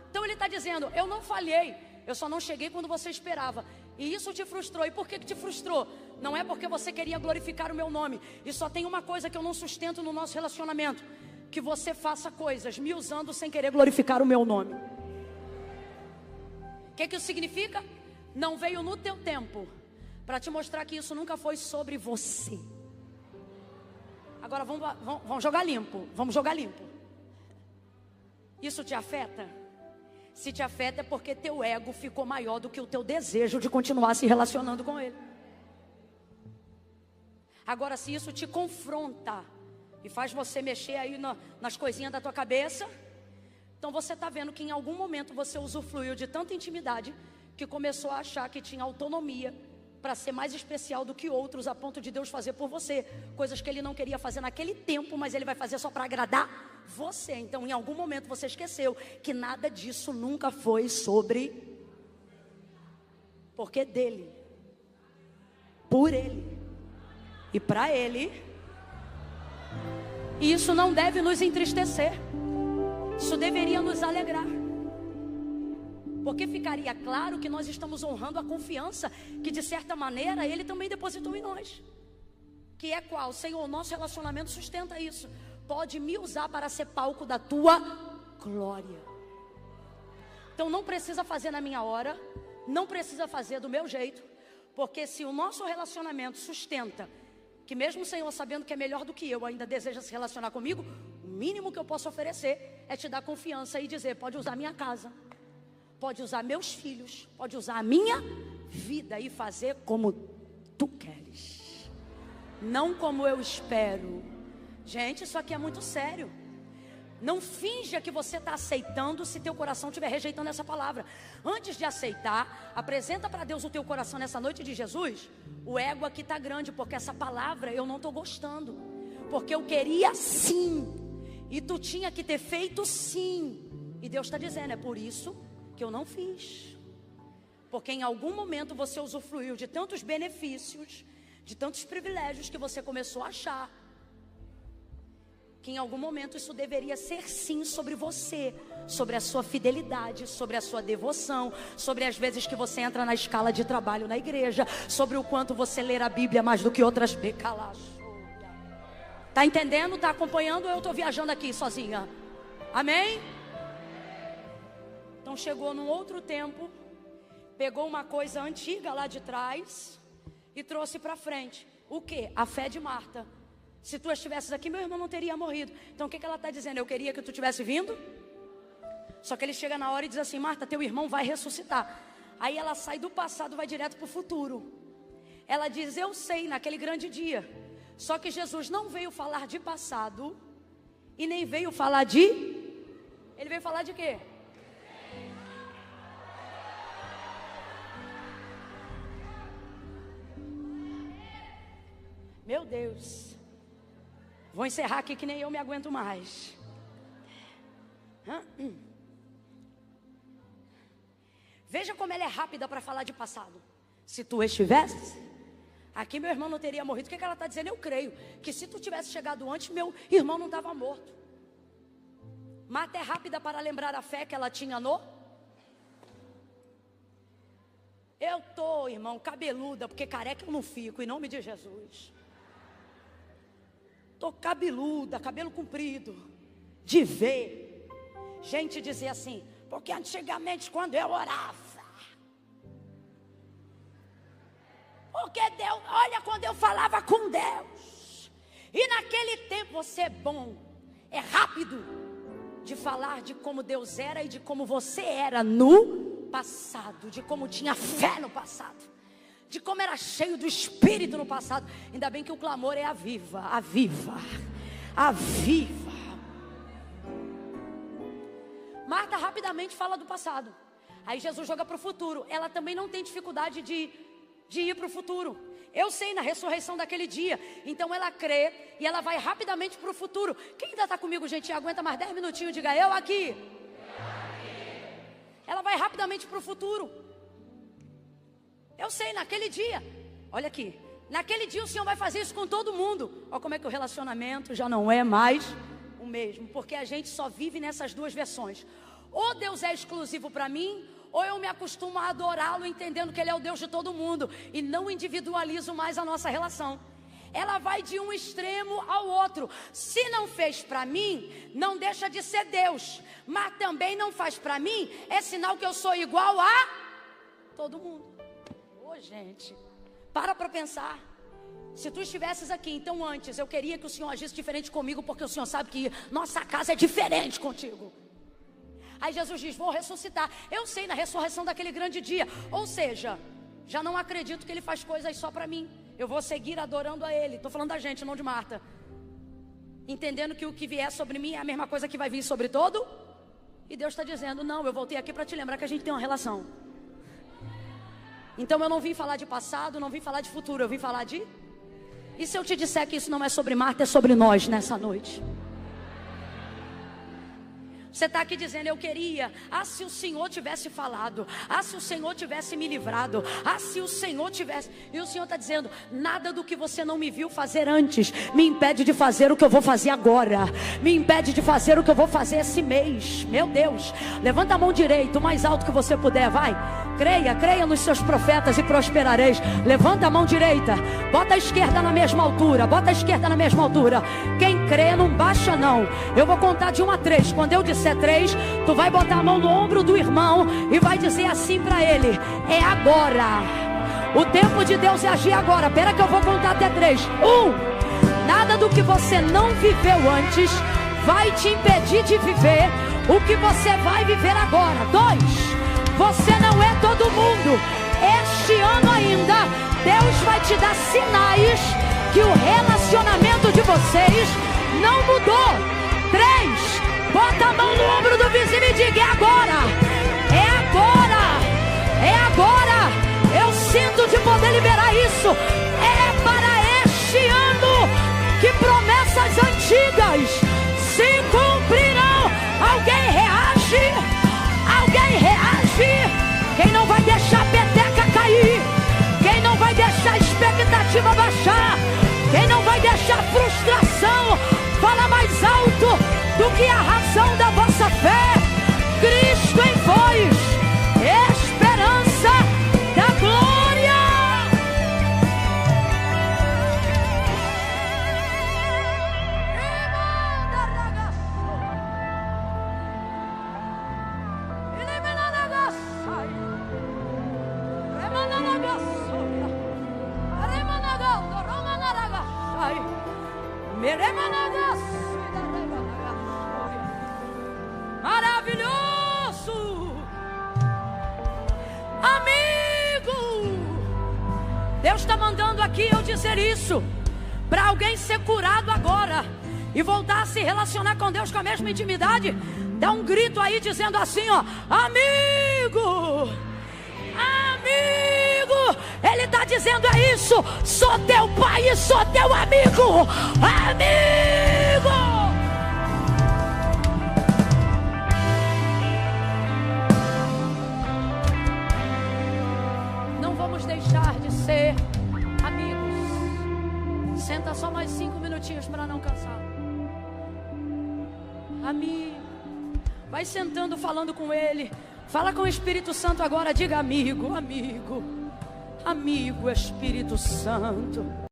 Então Ele está dizendo: eu não falhei, eu só não cheguei quando você esperava. E isso te frustrou. E por que te frustrou? Não é porque você queria glorificar o meu nome. E só tem uma coisa que eu não sustento no nosso relacionamento: que você faça coisas me usando sem querer glorificar o meu nome. O que isso significa? Não veio no teu tempo para te mostrar que isso nunca foi sobre você. Agora vamos jogar limpo. Vamos jogar limpo. Isso te afeta? Se te afeta é porque teu ego ficou maior do que o teu desejo de continuar se relacionando com Ele. Agora, se isso te confronta e faz você mexer aí nas coisinhas da tua cabeça, então você está vendo que em algum momento você usufruiu de tanta intimidade que começou a achar que tinha autonomia para ser mais especial do que outros, a ponto de Deus fazer por você coisas que Ele não queria fazer naquele tempo, mas Ele vai fazer só para agradar você. Então em algum momento você esqueceu que nada disso nunca foi sobre, porque dele, por Ele e para Ele. E isso não deve nos entristecer, isso deveria nos alegrar. Porque ficaria claro que nós estamos honrando a confiança que de certa maneira Ele também depositou em nós. Que é qual? Senhor, nosso relacionamento sustenta isso. Pode me usar para ser palco da tua glória. Então não precisa fazer na minha hora, não precisa fazer do meu jeito. Porque se o nosso relacionamento sustenta que mesmo o Senhor sabendo que é melhor do que eu ainda deseja se relacionar comigo, o mínimo que eu posso oferecer é te dar confiança e dizer: pode usar minha casa, pode usar meus filhos, pode usar a minha vida e fazer como tu queres, não como eu espero. Gente, isso aqui é muito sério. Não finja que você está aceitando se teu coração estiver rejeitando essa palavra. Antes de aceitar, apresenta para Deus o teu coração nessa noite de Jesus. O ego aqui está grande, porque essa palavra eu não estou gostando, porque eu queria sim, e tu tinha que ter feito sim. E Deus está dizendo: é por isso que eu não fiz. Porque em algum momento você usufruiu de tantos benefícios, de tantos privilégios, que você começou a achar que em algum momento isso deveria ser sim sobre você, sobre a sua fidelidade, sobre a sua devoção, sobre as vezes que você entra na escala de trabalho na igreja, sobre o quanto você lê a Bíblia mais do que outras. Tá entendendo? Tá acompanhando? Ou eu tô viajando aqui sozinha? Amém? Então chegou num outro tempo, pegou uma coisa antiga lá de trás e trouxe para frente. O que? A fé de Marta. Se tu estivesses aqui, meu irmão não teria morrido. Então o que ela está dizendo? Eu queria que tu tivesse vindo. Só que ele chega na hora e diz assim: Marta, teu irmão vai ressuscitar. Aí ela sai do passado e vai direto para o futuro. Ela diz: eu sei, naquele grande dia. Só que Jesus não veio falar de passado e nem veio falar de... Ele veio falar de quê? Meu Deus. Vou encerrar aqui que nem eu me aguento mais. Veja como ela é rápida para falar de passado. Se tu estivesse aqui, meu irmão não teria morrido. O que ela está dizendo? Eu creio que se tu tivesse chegado antes, meu irmão não estava morto. Marta é rápida para lembrar a fé que ela tinha no... Eu estou, irmão, cabeluda, porque careca eu não fico, em nome de Jesus. Estou cabeluda, cabelo comprido, de ver gente dizer assim, porque antigamente quando eu orava, porque Deus, olha quando eu falava com Deus, e naquele tempo você é bom, é rápido de falar de como Deus era e de como você era no passado, de como tinha fé no passado, de como era cheio do Espírito no passado. Ainda bem que o clamor é aviva, aviva, aviva. Marta rapidamente fala do passado, aí Jesus joga para o futuro. Ela também não tem dificuldade de ir para o futuro. Eu sei na ressurreição daquele dia. Então ela crê e ela vai rapidamente para o futuro. Quem ainda está comigo, gente? Aguenta mais 10 minutinhos, diga eu aqui. Ela vai rapidamente para o futuro. Eu sei, naquele dia, olha aqui, naquele dia o Senhor vai fazer isso com todo mundo. Olha como é que o relacionamento já não é mais o mesmo, porque a gente só vive nessas duas versões. Ou Deus é exclusivo para mim, ou eu me acostumo a adorá-lo entendendo que Ele é o Deus de todo mundo e não individualizo mais a nossa relação. Ela vai de um extremo ao outro. Se não fez para mim, não deixa de ser Deus, mas também não faz para mim, é sinal que eu sou igual a todo mundo. Ô gente, para pensar. Se tu estivesses aqui, então antes eu queria que o Senhor agisse diferente comigo, porque o Senhor sabe que nossa casa é diferente contigo. Aí Jesus diz, vou ressuscitar. Eu sei, na ressurreição daquele grande dia. Ou seja, já não acredito que Ele faz coisas só para mim. Eu vou seguir adorando a Ele. Estou falando da gente, não de Marta. Entendendo que o que vier sobre mim é a mesma coisa que vai vir sobre todo. E Deus está dizendo, não, eu voltei aqui para te lembrar que a gente tem uma relação. Então eu não vim falar de passado, não vim falar de futuro, eu vim falar de... E se eu te disser que isso não é sobre Marta, é sobre nós nessa noite? Você está aqui dizendo, eu queria, se o Senhor tivesse falado, se o Senhor tivesse me livrado, se o Senhor tivesse... E o Senhor está dizendo, nada do que você não me viu fazer antes me impede de fazer o que eu vou fazer agora, me impede de fazer o que eu vou fazer esse mês. Meu Deus, levanta a mão direita, o mais alto que você puder, vai. Creia nos seus profetas e prosperareis. Levanta a mão direita, bota a esquerda na mesma altura, bota a esquerda na mesma altura. Quem crê não baixa não. Eu vou contar de 1 a 3, quando eu disser 3, tu vai botar a mão no ombro do irmão e vai dizer assim para ele, é agora, o tempo de Deus é agir agora. Espera que eu vou contar até 3. 1, nada do que você não viveu antes vai te impedir de viver o que você vai viver agora. 2, você não é todo mundo. Este ano ainda Deus vai te dar sinais que o relacionamento de vocês não mudou. 3, bota a mão no ombro do vizinho e diga, é agora, é agora, é agora. Eu sinto de poder liberar isso. É para este ano que promessas antigas se cumprirão. Alguém reage, alguém reage. Quem não vai deixar a peteca cair, quem não vai deixar a expectativa baixar, quem não vai deixar a frustração falar mais alto do que a razão da vossa fé. Cristo em vós, esperança da glória. Maravilhoso amigo, Deus está mandando aqui eu dizer isso para alguém ser curado agora e voltar a se relacionar com Deus com a mesma intimidade. Dá um grito aí dizendo assim, ó, amigo, amigo, Ele está dizendo: é isso, sou teu pai e sou teu amigo. Amigo! Não vamos deixar de ser amigos. Senta só mais 5 minutinhos para não cansar. Amigo. Vai sentando, falando com Ele. Fala com o Espírito Santo agora. Diga: amigo, amigo, amigo Espírito Santo.